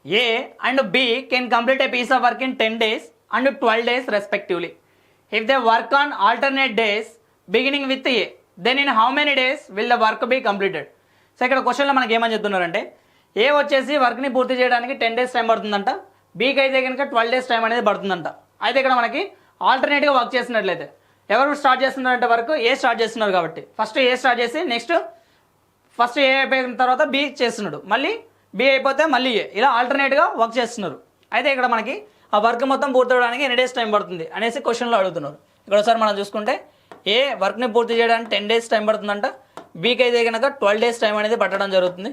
A and B can complete a piece of work in 10 days and 12 days respectively. If they work on alternate days beginning with A, then in how many days will the work be completed? So ఇక్కడ క్వశ్చన్లో మనకి ఏమని చెప్తున్నారంటే ఏ వచ్చేసి వర్క్ని పూర్తి చేయడానికి 10 days time పడుతుందంట, బీకి అయితే కనుక 12 డేస్ టైం అనేది పడుతుందంట. అయితే ఇక్కడ మనకి ఆల్టర్నేట్గా వర్క్ చేసినట్లయితే ఎవరు స్టార్ట్ చేస్తున్నారంటే వర్క్ ఏ స్టార్ట్ చేస్తున్నారు కాబట్టి ఫస్ట్ ఏ స్టార్ట్ చేసి నెక్స్ట్ ఫస్ట్ ఏ అయిపోయిన తర్వాత బి చేస్తున్నాడు, మళ్ళీ బి అయిపోతే మళ్ళీ ఏ, ఇలా ఆల్టర్నేట్గా వర్క్ చేస్తున్నారు. అయితే ఇక్కడ మనకి ఆ వర్క్ మొత్తం పూర్తవడానికి ఎన్ని డేస్ టైం పడుతుంది అనేసి క్వశ్చన్లో అడుగుతున్నారు. ఇక్కడ ఒకసారి మనం చూసుకుంటే ఏ వర్క్ని పూర్తి చేయడానికి 10 డేస్ టైం పడుతుందంట, బీకి అయితే కనుక 12 డేస్ టైం అనేది పట్టడం జరుగుతుంది.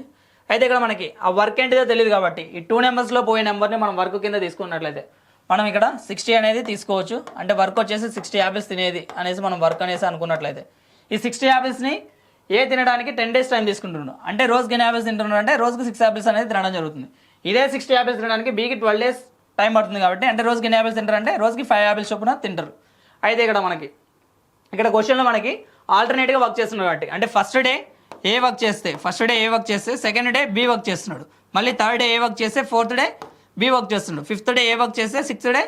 అయితే ఇక్కడ మనకి ఆ వర్క్ ఏంటిదో తెలియదు కాబట్టి ఈ 2 నెంబర్స్లో పోయే నెంబర్ని మనం వర్క్ కింద తీసుకున్నట్లయితే మనం ఇక్కడ 60 అనేది తీసుకోవచ్చు. అంటే వర్క్ వచ్చేసి 60 యాపిల్స్ తినేది అనేసి మనం వర్క్ అనేసి అనుకున్నట్లయితే ఈ 60 యాపిల్స్ని ఏ తినడానికి 10 డేస్ టైం తీసుకుంటున్నాడు. అంటే రోజుకి ఎన్ని యాపిల్స్ తింటున్నాడు అంటే రోజుకి 6 యాపిల్స్ అనేది తినడం జరుగుతుంది. ఇదే 60 యాపిల్స్ తినడానికి బీకి 12 డేస్ టైం పడుతుంది కాబట్టి అంటే రోజుకి ఎన్ని యాపిల్స్ తింటారంటే రోజుకి 5 యాపిల్స్ చొప్పున తింటారు. అయితే ఇక్కడ మనకి ఇక్కడ క్వశ్చన్లో మనకి ఆల్టర్నేట్గా వర్క్ చేస్తున్నాడు కాబట్టి అంటే ఫస్ట్ డే ఏ వర్క్ చేస్తే సెకండ్ డే బి వర్క్ చేస్తున్నాడు, మళ్ళీ థర్డ్ డే ఏ వర్క్ చేస్తే ఫోర్త్ డే బి వర్క్ చేస్తున్నాడు, ఫిఫ్త్ డే ఏ వర్క్ చేస్తే సిక్స్త్ డే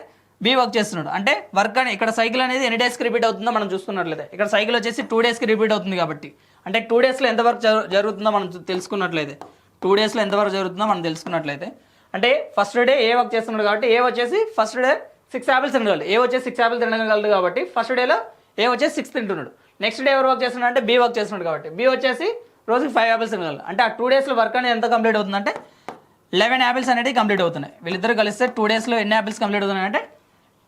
బి వర్క్ చేస్తున్నాడు. అంటే వర్క్ అని ఇక్కడ సైకిల్ అనేది ఎన్ని డేస్కి రిపీట్ అవుతుందో మనం చూసుకున్నట్లయితే ఇక్కడ సైకిల్ వచ్చేసి 2 డేస్కి రిపీట్ అవుతుంది కాబట్టి అంటే 2 డేస్లో ఎంతవరకు జరుగుతుందో మనం తెలుసుకున్నట్లయితే 2 డేస్లో ఎంతవరకు జరుగుతుందో మనం తెలుసుకున్నట్లయితే అంటే ఫస్ట్ డే ఏ వర్క్ చేస్తున్నాడు కాబట్టి ఏ వచ్చేసి ఫస్ట్ డే 6 యాపిల్స్ తినగలడు, ఏ వచ్చేసి 6 యాపిల్స్ తినగలడు కాబట్టి ఫస్ట్ డేలో ఏ వచ్చేసి 6 తింటున్నాడు. నెక్స్ట్ డే ఎవరు వర్క్ చేస్తున్నాడు అంటే బి వర్క్ చేస్తున్నాడు కాబట్టి బి వచ్చేసి రోజుకి 5 యాపిల్స్ తినగలరు. అంటే ఆ 2 డేస్లో వర్క్ అనేది ఎంత కంప్లీట్ అవుతుందంటే 11 యాపిల్స్ అనేది కంప్లీట్ అవుతున్నాయి. వీళ్ళిద్దరు కలిస్తే 2 డేస్లో ఎన్ని యాపిల్స్ కంప్లీట్ అవుతున్నాయి అంటే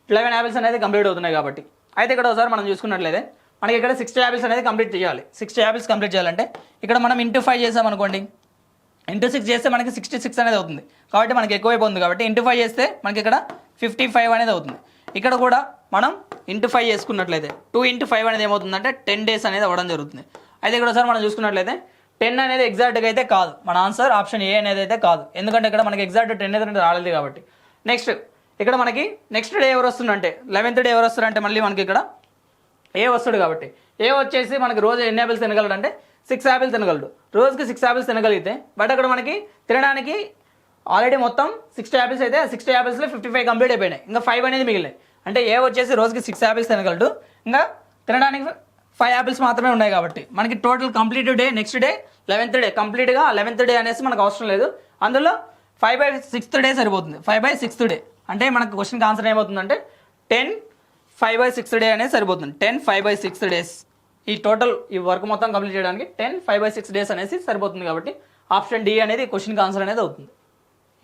11 యాపిల్స్ అనేది కంప్లీట్ అవుతున్నాయి కాబట్టి. అయితే ఇక్కడ ఒకసారి మనం చూసుకున్నట్లయితే మనకి ఇక్కడ 60 యాపిల్స్ అనేది కంప్లీట్ చేయాలి. 60 యాపిల్స్ కంప్లీట్ చేయాలంటే ఇక్కడ మనం ఇంటూ 5 చేసామనుకోండి, ఇంటూ 6 చేస్తే మనకి 66 అనేది అవుతుంది కాబట్టి మనకి ఎక్కువైపోతుంది కాబట్టి ఇంటూ 5 చేస్తే మనకి ఇక్కడ 55 అనేది అవుతుంది. ఇక్కడ కూడా మనం ఇంటూ 5 చేసుకున్నట్లయితే 2 ఇంటూ 5 అనేది ఏమవుతుందంటే 10 డేస్ అనేది అవ్వడం జరుగుతుంది. అయితే ఇక్కడ ఒకసారి మనం చూసుకున్నట్లయితే 10 అనేది ఎగ్జాక్ట్గా అయితే కాదు, మన ఆన్సర్ ఆప్షన్ ఏ అనేది అయితే కాదు, ఎందుకంటే ఇక్కడ మనకి ఎగ్జాక్ట్ 10 అనేది రాలేదు కాబట్టి. నెక్స్ట్ ఇక్కడ మనకి నెక్స్ట్ డే ఎవరు వస్తుందంటే 11th డే ఎవరు వస్తారంటే మళ్ళీ మనకి ఇక్కడ ఏ వస్తాడు కాబట్టి ఏ వచ్చేసి మనకి రోజు ఎన్ని యాపిల్స్ తినగలడు అంటే 6 యాపిల్స్ తినగలడు, రోజుకి 6 యాపిల్స్ తినగలిగితే బట్ అక్కడ మనకి తినడానికి ఆల్రెడీ మొత్తం 60 యాపిల్స్ అయితే 60 యాపిల్స్లో 55 కంప్లీట్ అయిపోయినాయి, ఇంకా 5 అనేది మిగిలినాయి. అంటే ఏ వచ్చేసి రోజుకి 6 యాపిల్స్ తినగలడు, ఇంకా తినడానికి 5 యాపిల్స్ మాత్రమే ఉన్నాయి కాబట్టి మనకి total complete day next day 11th day కంప్లీట్గా 11th డే అనేసి మనకు అవసరం లేదు, అందులో 5/6th డే సరిపోతుంది. 5/6th డే అంటే మనకు క్వశ్చన్కి ఆన్సర్ ఏమవుతుందంటే 10 5/6th డే అనేది సరిపోతుంది. 10 5/6 డేస్ ఈ టోటల్ ఈ వర్క్ మొత్తం కంప్లీట్ చేయడానికి 10 5/6 డేస్ అనేసి సరిపోతుంది కాబట్టి ఆప్షన్ డి అనేది క్వశ్చన్కి ఆన్సర్ అనేది అవుతుంది.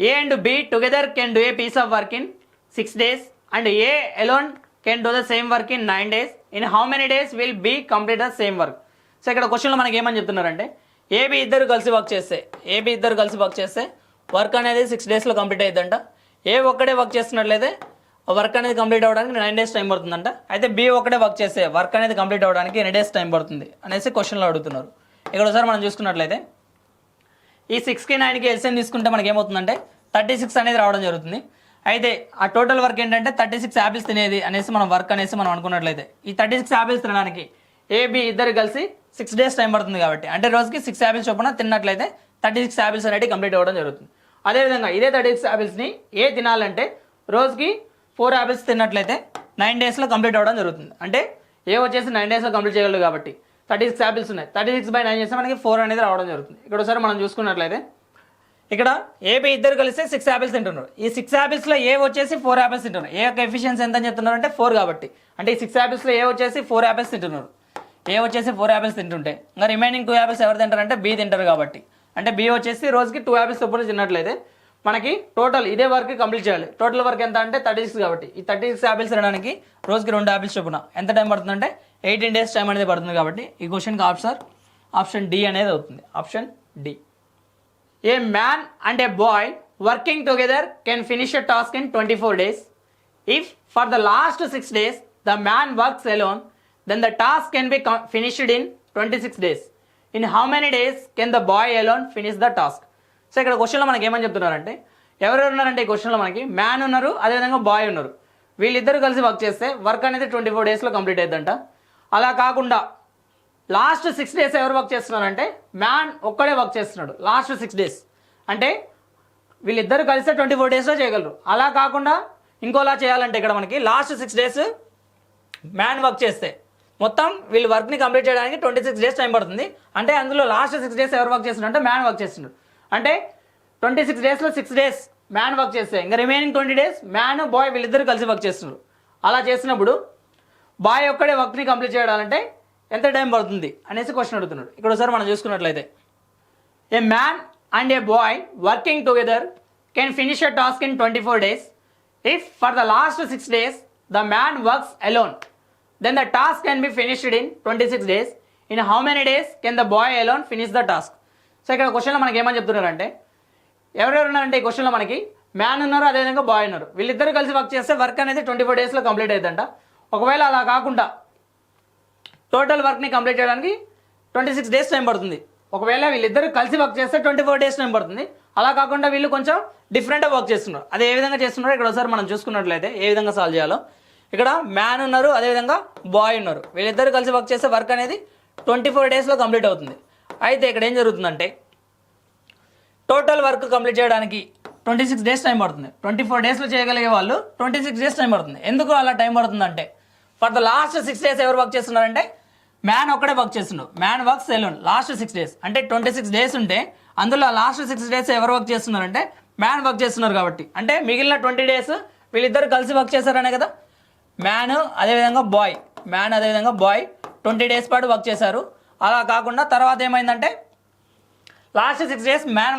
A and B together can do a piece of work in 6 days and A alone can do the same work in 9 days. In how many days will B complete the same work. So ఇక్కడ క్వశ్చన్లో మనకి ఏమని చెప్తున్నారంటే AB ఇద్దరు కలిసి work చేస్తే work అనేది 6 డేస్లో కంప్లీట్ అవుతుందంట. ఏ ఒక్కడే వర్క్ చేస్తున్నట్లయితే వర్క్ అనేది కంప్లీట్ అవ్వడానికి 9 days టైం పడుతుందంట. అయితే బి ఒక్కడే వర్క్ చేస్తే వర్క్ అనేది కంప్లీట్ అవ్వడానికి ఎన్ని డేస్ టైం పడుతుంది అనేసి క్వశ్చన్లో అడుగుతున్నారు. ఇక్కడ ఒకసారి మనం చూసుకున్నట్లయితే ఈ 6కి 9కి ఎల్సిఎం తీసుకుంటే మనకి ఏమవుతుందంటే 36 అనేది రావడం జరుగుతుంది. అయితే ఆ టోటల్ వర్క్ ఏంటంటే 36 యాపిల్స్ తినేది అనేసి మనం వర్క్ అనేసి మనం అనుకున్నట్లయితే ఈ 36 యాపిల్స్ తినడానికి ఏబి ఇద్దరు కలిసి 6 days టైం పడుతుంది కాబట్టి అంటే రోజుకి 6 యాపిల్స్ చొప్పున తిన్నట్లయితే 36 యాపిల్స్ అనేవి కంప్లీట్ అవ్వడం జరుగుతుంది. అదేవిధంగా ఇదే 36 యాపిల్స్ని ఏ తినాలంటే రోజుకి 4 యాపిల్స్ తిన్నట్లయితే 9 daysలో కంప్లీట్ అవ్వడం జరుగుతుంది. అంటే ఏ వచ్చేసి 9 daysలో కంప్లీట్ చేయగలరు కాబట్టి 36 యాపిల్స్ ఉన్నాయి, 36/9 చేస్తే మనకి 4 అనేది రావడం జరుగుతుంది. ఇక్కడ ఒకసారి మనం చూసుకున్నట్లయితే ఇక్కడ ఏబి ఇద్దరు కలిస్తే 6 యాపిల్స్ తింటున్నారు. ఈ 6 యాపిల్స్లో ఏ వచ్చేసి 4 యాపిల్స్ తింటున్నారు. ఏ యొక్క ఎఫిషియన్సీ ఎంత అని చెప్తున్నారు అంటే 4 కాబట్టి అంటే ఈ 6 యాపిల్స్లో ఏ వచ్చేసి 4 యాపిల్స్ తింటున్నారు. ఏ వచ్చేసి 4 యాపిల్స్ తింటుంటే ఇంకా రిమైనింగ్ 2 యాపిల్స్ ఎవరు తింటారంటే బి తింటారు కాబట్టి అంటే బి వచ్చేసి రోజుకి 2 యాపిల్స్ చొప్పున తిన్నట్లయితే మనకి టోటల్ ఇదే వర్క్ కంప్లీట్ చేయాలి. టోటల్ వర్క్ ఎంత అంటే 36 కాబట్టి ఈ 36 యాపిల్స్ తినడానికి రోజుకి 2 యాపిల్స్ చొప్పున ఎంత టైం పడుతుందంటే 18 days టైం అనేది పడుతుంది కాబట్టి ఈ క్వశ్చన్కి ఆప్షన్ డి అనేది అవుతుంది. Option D. A man and a boy working together can finish a task in 24 days. If for the last 6 days the man works alone then the task can be finished in 26 days. In how many days can the boy alone finish the task. So ఇక్కడ క్వశ్చన్లో మనకి ఏమని చెప్తున్నారంటే ఎవరెవరు ఉన్నారంటే ఈ క్వశ్చన్లో మనకి మ్యాన్ ఉన్నారు, అదేవిధంగా బాయ్ ఉన్నారు. వీళ్ళిద్దరు కలిసి వర్క్ చేస్తే వర్క్ అనేది 24 daysలో కంప్లీట్ అవుతుందంట. అలా కాకుండా లాస్ట్ 6 days ఎవరు వర్క్ చేస్తున్నారంటే మ్యాన్ ఒక్కడే వర్క్ చేస్తున్నాడు లాస్ట్ 6 days. అంటే వీళ్ళిద్దరు కలిస్తే 24 డేస్లో చేయగలరు. అలా కాకుండా ఇంకోలా చేయాలంటే ఇక్కడ మనకి లాస్ట్ 6 డేస్ మ్యాన్ వర్క్ చేస్తే మొత్తం వీళ్ళు వర్క్ని కంప్లీట్ చేయడానికి 26 డేస్ టైం పడుతుంది. అంటే అందులో లాస్ట్ 6 డేస్ ఎవరు వర్క్ చేస్తున్నారు అంటే మ్యాన్ వర్క్ చేస్తున్నారు. అంటే 26 డేస్లో 6 డేస్ మ్యాన్ వర్క్ చేస్తే ఇంకా రిమైనింగ్ 20 డేస్ మ్యాన్ బాయ్ వీళ్ళిద్దరు కలిసి వర్క్ చేస్తున్నారు. అలా చేసినప్పుడు బాయ్ ఒక్కడే వర్క్ని కంప్లీట్ చేయాలంటే ఎంత టైం పడుతుంది అనేసి క్వశ్చన్ అడుగుతున్నాడు. ఇక్కడ ఒకసారి మనం చూసుకున్నట్లయితే a man and a boy working together can finish a task in 24 days if for the last 6 days the man works alone. Then the task can be finished in 26 days. In how many days can the boy alone finish the task? So ఇక్కడ క్వశ్చన్లో మనకి ఏమని చెప్తున్నారంటే ఎవరెవరు ఉన్నారంటే ఈ క్వశ్చన్లో మనకి మ్యాన్ ఉన్నారు, అదేవిధంగా బాయ్ ఉన్నారు. వీళ్ళిద్దరు కలిసి వర్క్ చేస్తే వర్క్ అనేది 24 డేస్లో కంప్లీట్ అవుతుందంట. ఒకవేళ అలా కాకుండా టోటల్ వర్క్ని కంప్లీట్ చేయడానికి 26 డేస్ టైం పడుతుంది. ఒకవేళ వీళ్ళిద్దరు కలిసి వర్క్ చేస్తే 24 డేస్ టైం పడుతుంది. అలా కాకుండా వీళ్ళు కొంచెం డిఫరెంట్గా వర్క్ చేస్తున్నారు. అది ఏ విధంగా చేస్తున్నారో ఇక్కడ ఒకసారి మనం చూసుకున్నట్లయితే ఏ విధంగా సాల్వ్ చేయాలో. ఇక్కడ మ్యాన్ ఉన్నారు, అదేవిధంగా బాయ్ ఉన్నారు. వీళ్ళిద్దరు కలిసి వర్క్ చేస్తే వర్క్ అనేది 24 డేస్లో కంప్లీట్ అవుతుంది. అయితే ఇక్కడ ఏం జరుగుతుందంటే టోటల్ వర్క్ కంప్లీట్ చేయడానికి 26 డేస్ టైం పడుతుంది. 24 డేస్లో చేయగలిగే వాళ్ళు 26 డేస్ టైం పడుతుంది. ఎందుకు అలా టైం పడుతుందంటే ఫర్ ద లాస్ట్ 6 డేస్ ఎవరు వర్క్ చేస్తున్నారంటే మ్యాన్ ఒక్కడే వర్క్ చేస్తున్నాడు. Man works alone last 6 days. అంటే 26 డేస్ ఉంటే అందులో లాస్ట్ 6 డేస్ ఎవరు వర్క్ చేస్తున్నారంటే మ్యాన్ వర్క్ చేస్తున్నారు కాబట్టి. అంటే మిగిలిన 20 డేస్ వీళ్ళిద్దరు కలిసి వర్క్ చేశారనే కదా. మ్యాన్ అదేవిధంగా బాయ్ 20 డేస్ పాటు వర్క్ చేశారు. అలా కాకుండా తర్వాత ఏమైందంటే లాస్ట్ 6 డేస్ మ్యాన్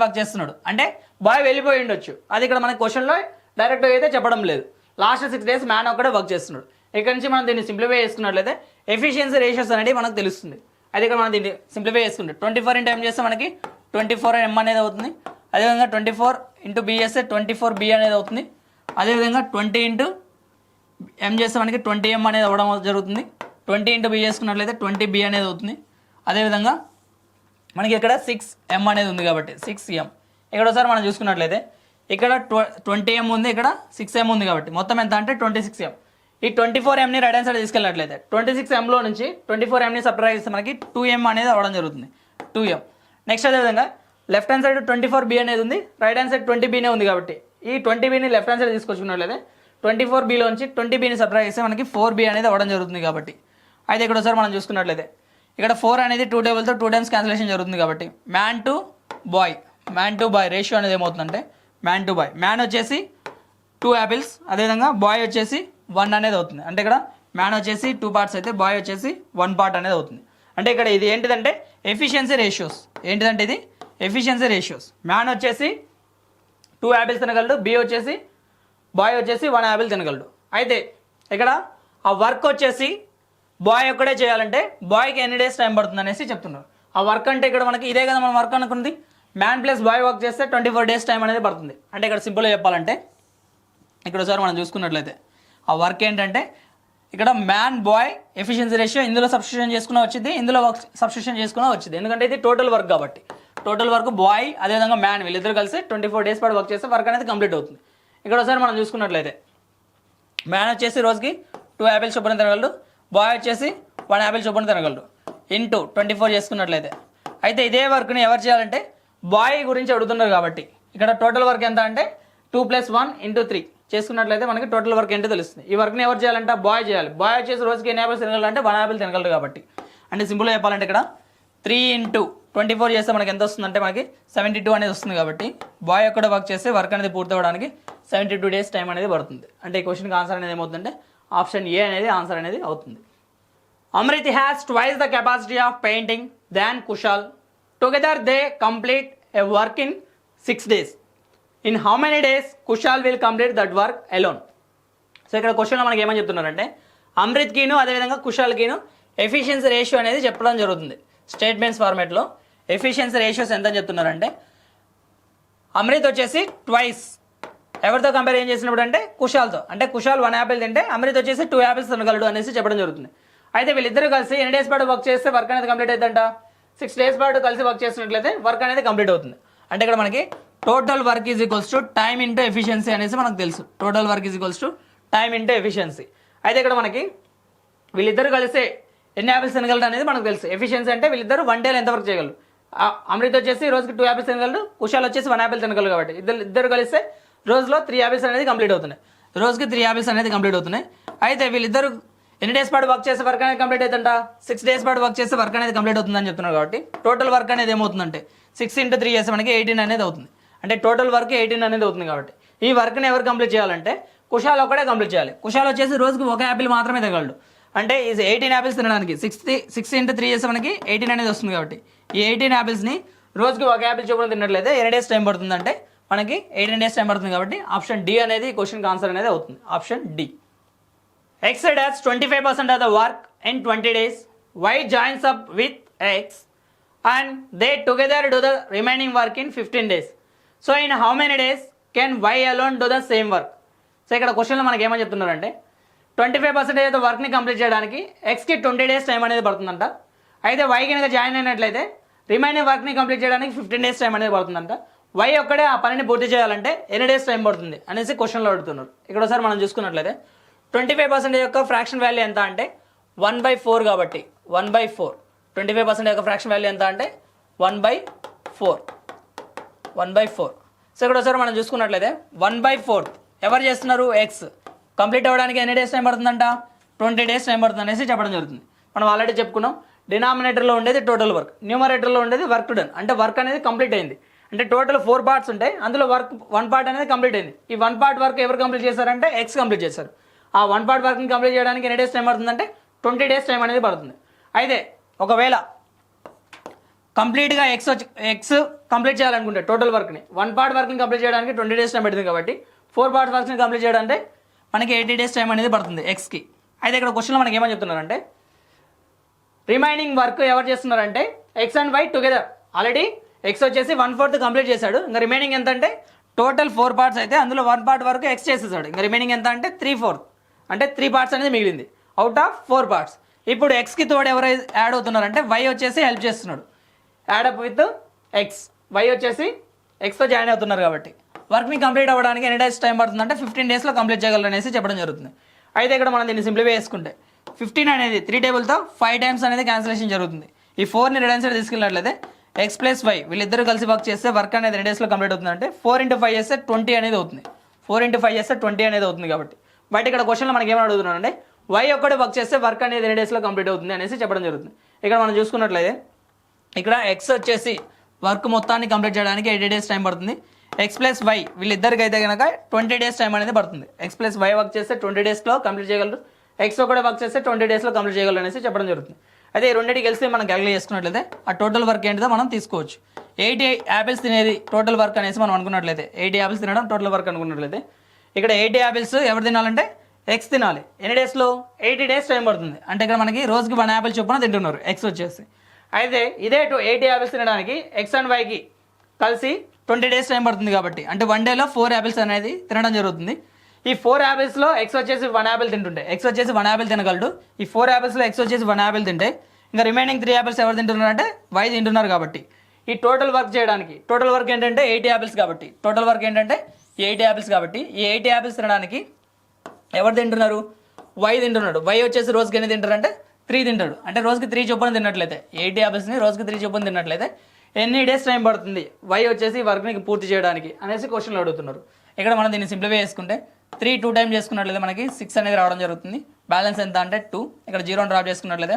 వర్క్ చేస్తున్నాడు. అంటే బాయ్ వెళ్ళిపోయి ఉండొచ్చు. అది ఇక్కడ మన క్వశ్చన్లో డైరెక్ట్గా అయితే చెప్పడం లేదు. లాస్ట్ 6 డేస్ మ్యాన్ ఒక్కడే వర్క్ చేస్తున్నాడు. ఇక్కడ నుంచి మనం దీన్ని సింప్లిఫై చేసుకున్నట్లయితే ఎఫిషియన్సీ రేషియోస్ అనేది మనకు తెలుస్తుంది. అది ఇక్కడ మనం దీన్ని సింప్లిఫై చేసుకుంటే 24 ఇంటూ m చేస్తే మనకి 24m అనేది అవుతుంది. అదేవిధంగా 24 ఇంటూ b చేస్తే 24b అనేది అవుతుంది. అదేవిధంగా 20 ఇంటూ m చేస్తే మనకి 20m అనేది అవ్వడం జరుగుతుంది. 20 ఇంటూ b చేసుకున్నట్లయితే 20b అనేది అవుతుంది. అదేవిధంగా మనకి ఇక్కడ 6m అనేది ఉంది కాబట్టి 6m. ఇక్కడ ఒకసారి మనం చూసుకున్నట్లయితే ఇక్కడ 20m ఉంది, ఇక్కడ 6m ఉంది కాబట్టి మొత్తం ఎంత అంటే 26m. ఈ 24mని రైట్ హ్యాండ్ సైడ్ తీసుకెళ్ళినట్లయితే 26mలో నుంచి 24mని సబ్ట్రాక్ట్ చేస్తే మనకి 2m అనేది అవ్వడం జరుగుతుంది. 2m. నెక్స్ట్ అదేవిధంగా లెఫ్ట్ హ్యాండ్ సైడ్ 24b అనేది ఉంది, రైట్ హ్యాండ్ సైడ్ 20bనే ఉంది కాబట్టి ఈ 20bని లెఫ్ట్ హ్యాండ్ సైడ్ తీసుకొచ్చుకున్నట్లయితే 24bలోంచి 20bని సబ్ట్రాక్ట్ చేస్తే మనకి 4b అనేది అవ్వడం జరుగుతుంది కాబట్టి. అయితే ఇక్కడ ఒకసారి మనం చూసుకున్నట్లయితే ఇక్కడ 4 అనేది 2 టేబుల్తో 2 టైమ్స్ క్యాన్సిలేషన్ జరుగుతుంది కాబట్టి మ్యాన్ టు బాయ్ రేషియో అనేది ఏమవుతుందంటే మ్యాన్ టు బాయ్. మ్యాన్ వచ్చేసి 2 యాపిల్స్, అదేవిధంగా బాయ్ వచ్చేసి 1 అనేది అవుతుంది. అంటే ఇక్కడ మ్యాన్ వచ్చేసి 2 పార్ట్స్ అయితే బాయ్ వచ్చేసి 1 పార్ట్ అనేది అవుతుంది. అంటే ఇక్కడ ఇది ఏంటిదంటే ఎఫిషియన్సీ రేషియోస్. మ్యాన్ వచ్చేసి 2 యాపిల్స్ తినగలడు, బి వచ్చేసి బాయ్ వచ్చేసి 1 యాపిల్ తినగలడు. అయితే ఇక్కడ ఆ వర్క్ వచ్చేసి బాయ్ ఒక్కడే చేయాలంటే బాయ్కి ఎన్ని డేస్ టైం పడుతుంది అనేసి చెప్తున్నారు. ఆ వర్క్ అంటే ఇక్కడ మనకి ఇదే కదా మనం వర్క్ అనుకుంది. మ్యాన్ ప్లస్ బాయ్ వర్క్ చేస్తే 24 డేస్ టైం అనేది పడుతుంది. అంటే ఇక్కడ సింపుల్గా చెప్పాలంటే ఇక్కడ ఒకసారి మనం చూసుకున్నట్లయితే ఆ వర్క్ ఏంటంటే ఇక్కడ మ్యాన్ బాయ్ ఎఫిషియన్సీ రేషియో ఇందులో సబ్స్టిట్యూషన్ చేసుకున్నా వచ్చింది, ఇందులో సబ్స్టిట్యూషన్ చేసుకున్నా వచ్చింది. ఎందుకంటే ఇది టోటల్ వర్క్ కాబట్టి టోటల్ వర్క్ బాయ్ అదేవిధంగా మ్యాన్ వీళ్ళిద్దరు కలిసి 24 డేస్ పాటు వర్క్ చేస్తే వర్క్ అనేది కంప్లీట్ అవుతుంది. ఇక్కడ ఒకసారి మనం చూసుకున్నట్లయితే మ్యాన్ వచ్చేసి రోజుకి 2 యాపిల్స్ చొప్పున తినగలడు, బాయ్ వచ్చేసి 1 యాపిల్ చొప్పున తినగలడు. ఇంటూ 24 చేసుకున్నట్లయితే అయితే ఇదే వర్క్ని ఎవరు చేయాలంటే బాయ్ గురించి అడుగుతున్నారు కాబట్టి ఇక్కడ టోటల్ వర్క్ ఎంత అంటే 2 + 1 × 3 చేసుకున్నట్లయితే మనకి టోటల్ వర్క్ ఏంటో తెలుస్తుంది. ఈ వర్క్ని ఎవరు చేయాలంటే బాయ్ చేయాలి. బాయ్ వచ్చేసి రోజుకి ఎన్ని యాపిల్స్ తినగలరు అంటే 1 యాపిల్ తినగలరు కాబట్టి. అంటే సింపుల్గా చెప్పాలంటే ఇక్కడ 3 × 24 చేస్తే మనకి ఎంత వస్తుందంటే మనకి 72 అనేది వస్తుంది కాబట్టి బాయ్ ఒక్కడ వర్క్ చేస్తే వర్క్ అనేది పూర్తి అవ్వడానికి 72 డేస్ టైం అనేది పడుతుంది. అంటే ఈ క్వశ్చన్కి ఆన్సర్ అనేది ఏమవుతుందంటే ఆప్షన్ ఏ అనేది ఆన్సర్ అనేది అవుతుంది. Amrit has twice the capacity of painting than Kushal. Together they complete a work in 6 days. In how many days Kushal will complete that work alone. So ఇక్కడ క్వశ్చన్లో మనకి ఏమని చెప్తున్నారంటే అమృత్కిను అదేవిధంగా కుషాల్కిను ఎఫిషియన్సీ రేషియో అనేది చెప్పడం జరుగుతుంది. స్టేట్మెంట్స్ ఫార్మేట్లో ఎఫిషియన్సీ రేషియోస్ ఎంత అని చెప్తున్నారంటే అమృత్ వచ్చేసి ట్వైస్ ఎవరితో కంపేర్ ఏం చేసినప్పుడు అంటే కుషాల్తో. అంటే కుషాల్ 1 యాపిల్ తింటే అమృత్ వచ్చేసి 2 యాపిల్స్ తినగలడు అనేసి చెప్పడం జరుగుతుంది. అయితే వీళ్ళిద్దరు కలిసి ఎన్ని డేస్ పాటు వర్క్ చేస్తే వర్క్ అనేది కంప్లీట్ అవుతుందంట 6 days పాటు కలిసి వర్క్ చేసినట్లయితే వర్క్ అనేది కంప్లీట్ అవుతుంది. అంటే ఇక్కడ మనకి total work is equals to time into efficiency అనేసి మనకు తెలుసు. Total work is equals to time into efficiency. అయితే ఇక్కడ మనకి వీళ్ళిద్దరు కలిసే ఎన్ని యాపిల్స్ తినగలరు అనేది మనకు తెలుసు. ఎఫిషియన్సీ అంటే వీళ్ళిద్దరు 1 డేలో ఎంత వర్క్ చేయగలరు. అమృత్ వచ్చేసి రోజుకి 2 యాపిల్స్ తినగలడు, కుషాల్ వచ్చేసి 1 యాపిల్ తినగలరు. కాబట్టి ఇద్దరు కలిస్తే రోజులో 3 యాపిల్స్ అనేది కంప్లీట్ అవుతున్నాయి. రోజుకి 3 యాపిల్స్ అనేది కంప్లీట్ అవుతున్నాయి. అయితే వీళ్ళిద్దరు ఎన్ని డేస్ పాటు వర్క్ చేస్తే వర్క్ అనేది కంప్లీట్ అవుతుంట, 6 డేస్ పాటు వర్క్ చేస్తే వర్క్ అనేది కంప్లీట్ అవుతుందని చెప్తున్నారు. కాబట్టి టోటల్ వర్క్ అనేది ఏమవుతుందంటే 6 × 3 చేస్తే మనకి 18 అనేది అవుతుంది. అంటే టోటల్ వర్క్ 18 అనేది అవుతుంది. కాబట్టి ఈ వర్క్ని ఎవరు కంప్లీట్ చేయాలంటే కుషాల్ ఒక్కడే కంప్లీట్ చేయాలి. కుషాల్ వచ్చేసి రోజుకి 1 యాపిల్ మాత్రమే తినగలడు. అంటే ఈ 18 యాపిల్స్ తినడానికి 6 × 3 చేస్తే మనకి 18 అనేది వస్తుంది. కాబట్టి ఈ 18 యాపిల్స్ని రోజుకి 1 యాపిల్ చొప్పున తిన్నట్లయితే ఎన్ని డేస్ టైం పడుతుంది అంటే మనకి 18 డేస్ టైం పడుతుంది. కాబట్టి ఆప్షన్ డి అనేది క్వశ్చన్కి ఆన్సర్ అనేది అవుతుంది. Option D. X does 25% of the work in 20 days. Y joins up with X and they together do the remaining work in 15 days. So in how many days can Y alone do the same work? So ఇక్కడ క్వశ్చన్లో మనకి ఏమని చెప్తున్నారంటే 25% అయితే వర్క్ని complete చేయడానికి ఎక్స్కి 20 days time అనేది పడుతుందంట. అయితే వై కనుక జాయిన్ అయినట్లయితే రిమైనింగ్ వర్క్ని కంప్లీట్ చేయడానికి 15 డేస్ టైం అనేది పడుతుందంట. వై ఒక్కడే ఆ పనిని పూర్తి చేయాలంటే ఎన్ని డేస్ టైం పడుతుంది అనేసి క్వశ్చన్లో అడుగుతున్నారు. ఇక్కడ ఒకసారి మనం చూసుకున్నట్లయితే 25% యొక్క ఫ్రాక్షన్ వాల్యూ ఎంత అంటే 1/4. కాబట్టి 1/4 25% యొక్క ఫ్రాక్షన్ వాల్యూ ఎంత అంటే 1/4. సో ఇక్కడ ఒకసారి మనం చూసుకున్నట్లయితే 1/4 ఎవరు చేస్తున్నారు, ఎక్స్. కంప్లీట్ అవ్వడానికి ఎన్ని డేస్ టైం పడుతుందంట, 20 డేస్ టైం పడుతుంది అనేసి చెప్పడం జరుగుతుంది. మనం ఆల్రెడీ చెప్పుకున్నాం, డినామినేటర్లో ఉండేది టోటల్ వర్క్, న్యూమరేటర్లో ఉండేది వర్క్ డన్. అంటే వర్క్ అనేది కంప్లీట్ అయింది. అంటే టోటల్ 4 పార్ట్స్ ఉంటాయి, అందులో వర్క్ 1 పార్ట్ అనేది కంప్లీట్ అయింది. ఈ 1 పార్ట్ వర్క్ ఎవరు కంప్లీట్ చేశారంటే ఎక్స్ కంప్లీట్ చేశారు. ఆ 1 పార్ట్ వర్క్ని కంప్లీట్ చేయడానికి ఎన్ని డేస్ టైం పడుతుందంటే 20 డేస్ టైం అనేది పడుతుంది. అయితే ఒకవేళ కంప్లీట్గా ఎక్స్ కంప్లీట్ చేయాలనుకుంటే టోటల్ వర్క్ని 1 పార్ట్ వర్క్ని కంప్లీట్ చేయడానికి 20 డేస్ టైం పడుతుంది. కాబట్టి 4 పార్ట్ వర్క్ని కంప్లీట్ చేయడానికి మనకి 80 డేస్ టైం అనేది పడుతుంది ఎక్స్కి. అయితే ఇక్కడ క్వశ్చన్లో మనకి ఏమని చెప్తున్నారంటే రిమైనింగ్ వర్క్ ఎవరు చేస్తున్నారంటే X and Y together. Already X వచ్చేసి 1/4 కంప్లీట్ చేశాడు. ఇంకా రిమైనింగ్ ఎంత అంటే టోటల్ 4 పార్ట్స్ అయితే అందులో 1 పార్ట్ వరకు ఎక్స్ చేసేసాడు. ఇంకా రిమైనింగ్ ఎంత అంటే 3/4, అంటే 3 పార్ట్స్ అనేది మిగిలింది అవుట్ ఆఫ్ 4 పార్ట్స్. ఇప్పుడు ఎక్స్కి తోడు ఎవరు యాడ్ అవుతున్నారంటే వై వచ్చేసి హెల్ప్ చేస్తున్నాడు. యాడప్ విత్ ఎక్స్, వై వచ్చేసి ఎక్స్తో జాయిన్ అవుతున్నారు. కాబట్టి వర్క్ని కంప్లీట్ అవ్వడానికి ఎన్ని డేస్ టైం పడుతుందంటే 15 డేస్లో కంప్లీట్ చేయగలరు అనేసి చెప్పడం జరుగుతుంది. అయితే ఇక్కడ మనం దీన్ని సింప్లిఫై చేసుకుంటే 15 అనేది 3 టేబుల్తో 5 టైమ్స్ అనేది క్యాన్సిలేషన్ జరుగుతుంది. ఈ 4ని రిటర్న్ సైడ్ తీసుకెళ్ళినట్లయితే ఎక్స్ ప్లస్ వై వీళ్ళిద్దరు కలిసి వర్క్ చేస్తే వర్క్ అనేది 2 డేస్లో కంప్లీట్ అవుతుంది. అంటే 4 × 5 చేస్తే 20 అనేది అవుతుంది. 4 × 5 చేస్తే 20 అనేది అవుతుంది. కాబట్టి బట్ ఇక్కడ క్వశ్చన్లో మనకి ఏమని అడుగుతున్నారంటే వై ఒక్కడే వర్క్ చేస్తే వర్క్ అనేది 2 డేస్లో కంప్లీట్ అవుతుంది అనేసి చెప్పడం జరుగుతుంది. ఇక్కడ మనం చూసుకున్నట్లయితే ఇక్కడ ఎక్స్ వచ్చేసి వర్క్ మొత్తాన్ని కంప్లీట్ చేయడానికి 80 డేస్ టైం పడుతుంది. ఎక్స్ ప్లస్ వై వీళ్ళిద్దరికి అయితే కనుక 20 డేస్ టైం అనేది పడుతుంది. ఎక్స్ ప్లస్ వై వర్క్ చేస్తే 20 డేస్లో కంప్లీట్ చేయగలరు, ఎక్స్ ఒకటే వర్క్ చేస్తే 20 డేస్లో కంప్లీట్ చేయగలరు అనేసి చెప్పడం జరుగుతుంది. అయితే ఈ రెండింటికి కలిసి మనం క్యాలిక్యులేట్ చేసుకున్నట్లయితే ఆ టోటల్ వర్క్ ఏంటిదో మనం తీసుకోవచ్చు. 80 యాపిల్స్ తినేది టోటల్ వర్క్ అనేసి మనం అనుకున్నట్లయితే 80 యాపిల్స్ తినడం టోటల్ వర్క్ అనుకున్నట్లయితే ఇక్కడ 80 యాపిల్స్ ఎవరు తినాలంటే ఎక్స్ తినాలి. ఎన్ని డేస్లో 80 డేస్ టైం పడుతుంది. అంటే ఇక్కడ మనకి రోజుకి 1 యాపిల్ చొప్పున తింటున్నారు ఎక్స్ వచ్చేసి. అయితే ఇదే 80 యాపిల్స్ తినడానికి ఎక్స్ అండ్ వైకి కలిసి 20 డేస్ టైం పడుతుంది. కాబట్టి అంటే 1 డేలో 4 యాపిల్స్ అనేది తినడం జరుగుతుంది. ఈ 4 యాపిల్స్లో ఎక్స్ వచ్చేసి 1 యాపిల్ తింటుంటే ఎక్స్ వచ్చేసి 1 యాపిల్ తినగలడు. ఈ 4 యాపిల్స్లో ఎక్స్ వచ్చేసి 1 యాపిల్ తింటే ఇంకా రిమైనింగ్ 3 యాపిల్స్ ఎవరు తింటున్నారు అంటే వై తింటున్నారు. కాబట్టి ఈ టోటల్ వర్క్ చేయడానికి టోటల్ వర్క్ ఏంటంటే 80 యాపిల్స్. కాబట్టి టోటల్ వర్క్ ఏంటంటే 80 యాపిల్స్. కాబట్టి ఈ 80 యాపిల్స్ తినడానికి ఎవరు తింటున్నారు, వై తింటున్నాడు. వై వచ్చేసి రోజుకి ఎన్ని తింటారంటే 3 తింటాడు. అంటే రోజుకి 3 చొప్పున తిన్నట్లయితే 80 యాపిల్స్ని రోజుకి 3 చొప్పున తిన్నట్లయితే ఎన్ని డేస్ టైం పడుతుంది వై వచ్చేసి వర్క్ని పూర్తి చేయడానికి అనేసి క్వశ్చన్లు అడుగుతున్నారు. ఇక్కడ మనం దీన్ని సింప్లిఫై చేసుకుంటే 3 2 టైం చేసుకున్నట్లయితే మనకి 6 అనేది రావడం జరుగుతుంది. బ్యాలెన్స్ ఎంత అంటే 2. ఇక్కడ 0 డ్రాప్ చేసుకున్నట్లయితే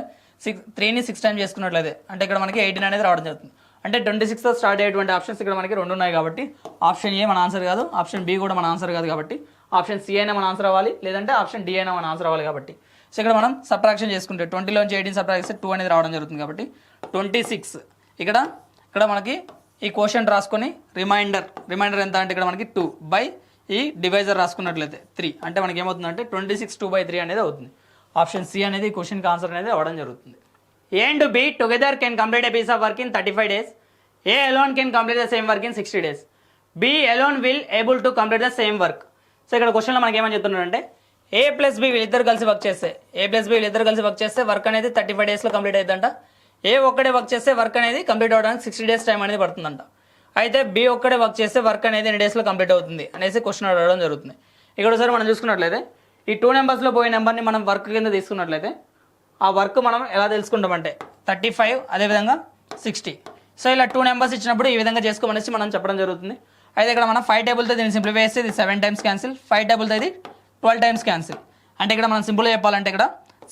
3ని 6 టైం చేసుకున్నట్లయితే అంటే ఇక్కడ మనకి 18 అనేది రావడం జరుగుతుంది. అంటే 26తో స్టార్ట్ అయ్యేటువంటి ఆప్షన్స్ ఇక్కడ మనకి 2 ఉన్నాయి. కాబట్టి ఆప్షన్ ఏ మన ఆన్సర్ కాదు, ఆప్షన్ బి కూడా మన ఆన్సర్ కాదు. కాబట్టి ఆప్షన్ సి అయినా మన ఆన్సర్ అవ్వాలి, లేదంటే ఆప్షన్ డి అయినా మన ఆన్సర్ అవ్వాలి. కాబట్టి సో ఇక్కడ మనం సబ్ట్రాక్షన్ చేసుకుంటే 20లోంచి 18 సబ్ట్రాక్ట్ చేస్తే 2 అనేది రావడం జరుగుతుంది. కాబట్టి 26 ఇక్కడ మనకి ఈ క్వశ్చన్ రాసుకొని రిమైండర్ ఎంత అంటే ఇక్కడ మనకి 2 బై ఈ డివైజర్ రాసుకున్నట్లయితే 3 అంటే మనకి ఏమవుతుందంటే 26 2/3 అనేది అవుతుంది. ఆప్షన్ సి అనేది క్వశ్చన్కి ఆన్సర్ అనేది అవ్వడం జరుగుతుంది. A and B together can complete a piece of work in 35 days. A alone can complete the same work in 60 days. B alone will able to complete the same work. So ఇక్కడ క్వశ్చన్లో మనకి ఏమని చెప్తున్నారంటే ఏ plus B వీళ్ళిద్దరు కలిసి work చేస్తే work అనేది 35 డేస్లో కంప్లీట్ అవుతుందంట. ఏ ఒక్కడే వర్క్ చేస్తే వర్క్ అనేది కంప్లీట్ అవ్వడానికి 60 డేస్ టైం అనేది పడుతుందంట. అయితే బి ఒక్కడే వర్క్ చేస్తే వర్క్ అనేది ఎన్ని డేస్లో కంప్లీట్ అవుతుంది అనేసి క్వశ్చన్ అడగడం జరుగుతుంది. ఇక్కడ ఒకసారి మనం చూసుకున్నట్లయితే ఈ 2 నెంబర్స్లో పోయే నెంబర్ని మనం వర్క్ కింద తీసుకున్నట్లయితే ఆ వర్క్ మనం ఎలా తెలుసుకుంటామంటే 35 అదేవిధంగా 60. సో ఇలా 2 నెంబర్స్ ఇచ్చినప్పుడు ఈ విధంగా చేసుకోమనేసి మనం చెప్పడం జరుగుతుంది. అయితే ఇక్కడ మనం 5 టేబుల్తో దీన్ని సింప్లిఫై చేస్తే ఇది 7 టైమ్స్ క్యాన్సిల్, 5 టేబుల్తో ఇది 12 టైమ్స్ క్యాన్సిల్. అంటే ఇక్కడ మనం సింపుల్గా చెప్పాలంటే ఇక్కడ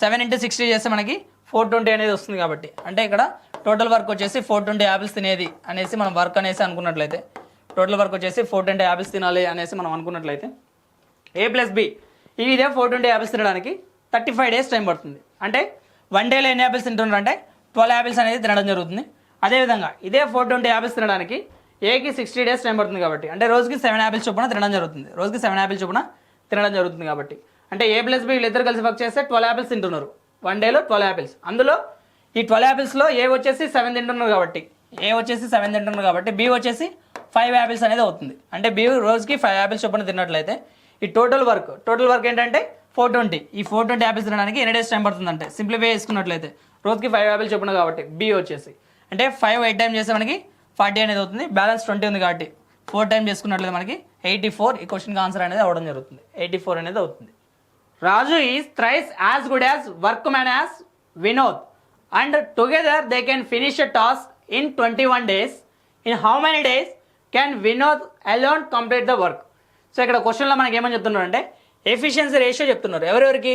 7 × 60 చేస్తే మనకి 420 అనేది వస్తుంది కాబట్టి, అంటే ఇక్కడ టోటల్ వర్క్ వచ్చేసి 420 యాపిల్స్ తినేది అనేసి మనం వర్క్ అనేసి అనుకున్నట్లయితే, టోటల్ వర్క్ వచ్చేసి 420 యాపిల్స్ తినాలి అనేసి మనం అనుకున్నట్లయితే A+B ఇదే 420 యాపిల్స్ తినడానికి 35 డేస్ టైం పడుతుంది. అంటే 1 డేలో ఎన్ని యాపిల్స్ తింటున్నారు అంటే 12 యాపిల్స్ అనేది తినడం జరుగుతుంది. అదేవిధంగా ఇదే 420 యాపిల్స్ తినడానికి ఏకి 60 డేస్ టైం పడుతుంది కాబట్టి, అంటే రోజుకి 7 యాపిల్స్ చొప్పున తినడం జరుగుతుంది. రోజుకి 7 యాపిల్స్ చొప్పున తినడం జరుగుతుంది కాబట్టి, అంటే A+B వీళ్ళిద్దరు కలిసి వర్క్ చేస్తే 12 యాపిల్స్ తింటున్నారు. 1 డేలో 12 యాపిల్స్. అందులో ఈ 12 యాపిల్స్లో ఏ వచ్చేసి 7 తింటున్నారు కాబట్టి, ఏ వచ్చేసి 7 తింటున్నారు కాబట్టి B వచ్చేసి 5 యాపిల్స్ అనేది అవుతుంది. అంటే B రోజుకి 5 యాపిల్స్ చొప్పున తిన్నట్లయితే ఈ టోటల్ వర్క్ ఏంటంటే 420. ఈ 420 యాపిల్స్ తినడానికి ఎన్ని డేస్ టైం పడుతుందంటే సింప్లిఫై చేసుకున్నట్లయితే రోజుకి 5 యాపిల్స్ చొప్పున కాబట్టి B వచ్చేసి అంటే 5 8 టైం చేస్తే మనకి 40 అనేది అవుతుంది. బ్యాలెన్స్ 20 ఉంది కాబట్టి 4 టైం చేసుకున్నట్లయితే మనకి 84. ఈ క్వశ్చన్కి ఆన్సర్ అనేది అవ్వడం జరుగుతుంది. 84 అనేది అవుతుంది. Raju is thrice as good as work man as Vinod and together they can finish a task in 21 days. In how many days can Vinod alone complete the work? So ఇక్కడ క్వశ్చన్లో మనకి ఏమని చెప్తున్నారు అంటే ఎఫిషియన్సీ రేషియో చెప్తున్నారు. ఎవరెవరికి?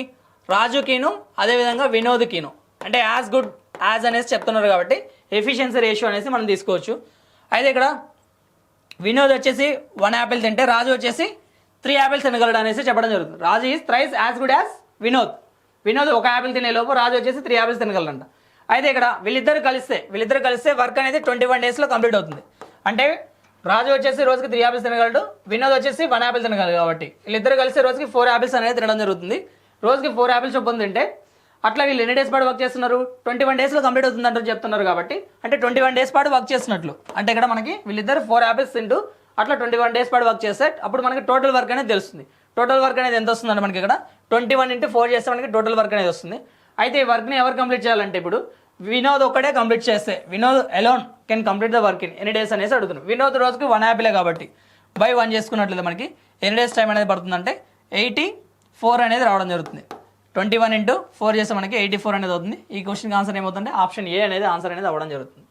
రాజుకిను అదేవిధంగా వినోద్కిను. అంటే యాజ్ గుడ్ యాజ్ అనేసి చెప్తున్నారు కాబట్టి ఎఫిషియన్సీ రేషియో అనేసి మనం తీసుకోవచ్చు. అయితే ఇక్కడ వినోద్ వచ్చేసి 1 యాపిల్ తింటే రాజు వచ్చేసి 3 యాపిల్స్ తినగలడు అనేసి చెప్పడం జరుగుతుంది. Raju is thrice as good as Vinod. Vinod 1 apple తినే లోపు రాజు వచ్చేసి 3 యాపిల్స్ తినగలడంట. అయితే ఇక్కడ వీళ్ళిద్దరు కలిస్తే వర్క్ అనేది 21 డేస్లో కంప్లీట్ అవుతుంది. అంటే రాజు వచ్చేసి రోజుకి 3 యాపిల్స్ తినగలడు, వినోద్ వచ్చేసి 1 యాపిల్ తినగలడు కాబట్టి వీళ్ళిద్దరు కలిసి రోజుకి 4 యాపిల్స్ అనేది తినడం జరుగుతుంది. రోజుకి 4 యాపిల్స్ చొప్పున తింటే అట్లా వీళ్ళు ఎన్ని డేస్ పాటు వర్క్ చేస్తున్నారు? 21 డేస్లో కంప్లీట్ అవుతుంది అంటూ చెప్తున్నారు కాబట్టి, అంటే 21 డేస్ పాటు వర్క్ చేస్తున్నట్లు. అంటే ఇక్కడ మనకి వీళ్ళిద్దరు 4 యాపిల్స్ తింటూ అట్లా 21 డేస్ పాటు వర్క్ చేస్తే అప్పుడు మనకి టోటల్ వర్క్ అనేది తెలుస్తుంది. టోటల్ వర్క్ అనేది ఎంత వస్తుందంటే మనకి ఇక్కడ 21 × 4 చేస్తే మనకి టోటల్ వర్క్ అనేది వస్తుంది. అయితే ఈ వర్క్ని ఎవరు కంప్లీట్ చేయాలంటే ఇప్పుడు వినోద్ ఒక్కడే కంప్లీట్ చేస్తే Vinod alone can complete the work in ఎన్ని డేస్ అనేసి అడుగుతున్నాం. వినోద్ రోజుకి 1 యాపిలే కాబట్టి బై 1 చేసుకున్నట్లయితే మనకి ఎన్ని డేస్ టైం అనేది పడుతుందంటే 84 అనేది రావడం జరుగుతుంది. 21 × 4 చేస్తే మనకి 84 అనేది అవుతుంది. ఈ క్వశ్చన్కి ఆన్సర్ ఏమవుతుందంటే ఆప్షన్ ఏ అనేది ఆన్సర్ అనేది అవ్వడం జరుగుతుంది.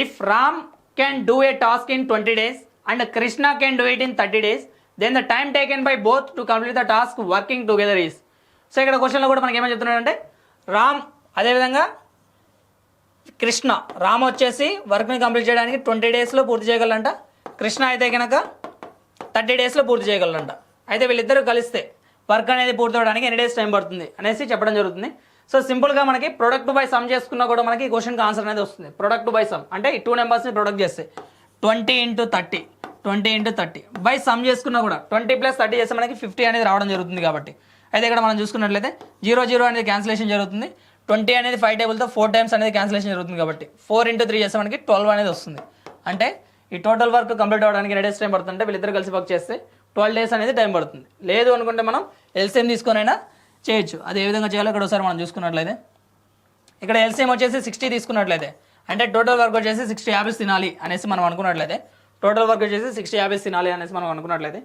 If Ram can do a task in 20 days and Krishna can do it in 30 days then the time taken by both to complete the task working together is. So ఇక్కడ క్వశ్చన్లో కూడా మనకి ఏమని చెప్తున్నాడంటే రామ్ అదేవిధంగా కృష్ణ, రామ్ వచ్చేసి వర్క్ని కంప్లీట్ చేయడానికి 20 డేస్లో పూర్తి చేయగలంట. కృష్ణ అయితే కనుక 30 డేస్లో పూర్తి చేయగలంట. అయితే వీళ్ళిద్దరూ కలిస్తే వర్క్ అనేది పూర్తి అవడానికి ఎన్ని డేస్ టైం పడుతుంది అనేసి చెప్పడం జరుగుతుంది. సో సింపుల్గా మనకి ప్రొడక్ట్ బై సమ్ చేసుకున్నా కూడా మనకి క్వశ్చన్కి ఆన్సర్ అనేది వస్తుంది. ప్రొడక్ట్ బై సమ్ అంటే ఈ 2 నెంబర్స్ని ప్రొడక్ట్ చేస్తే 20 × 30 బై సమ్ చేసుకున్నా కూడా 20 + 30 చేస్తే మనకి 50 అనేది రావడం జరుగుతుంది కాబట్టి, అయితే ఇక్కడ మనం చూసుకున్నట్లయితే 0 అనేది క్యాన్సిలేషన్ జరుగుతుంది. 20 అనేది 5 టేబుల్తో 4 టైమ్స్ అనేది క్యాన్సిలేషన్ జరుగుతుంది కాబట్టి 4 × 3 చేస్తే మనకి 12 అనేది వస్తుంది. అంటే ఈ టోటల్ వర్క్ కంప్లీట్ అవ్వడానికి ఎన్ని డేస్ టైం పడుతుందంటే వీళ్ళిద్దరు కలిసి వర్క్ చేస్తే 12 డేస్ అనేది టైం పడుతుంది. లేదు అనుకుంటే మనం ఎల్సిఎం తీసుకొని అయినా చేయొచ్చు. అది ఏ విధంగా చేయాలో ఇక్కడ ఒకసారి మనం చూసుకున్నట్లయితే ఇక్కడ ఎల్సిఎం వచ్చేసి 60 తీసుకున్నట్లయితే అంటే టోటల్ వర్క్ వచ్చేసి 60 యాపిల్స్ తినాలి అనేసి మనం అనుకున్నట్లయితే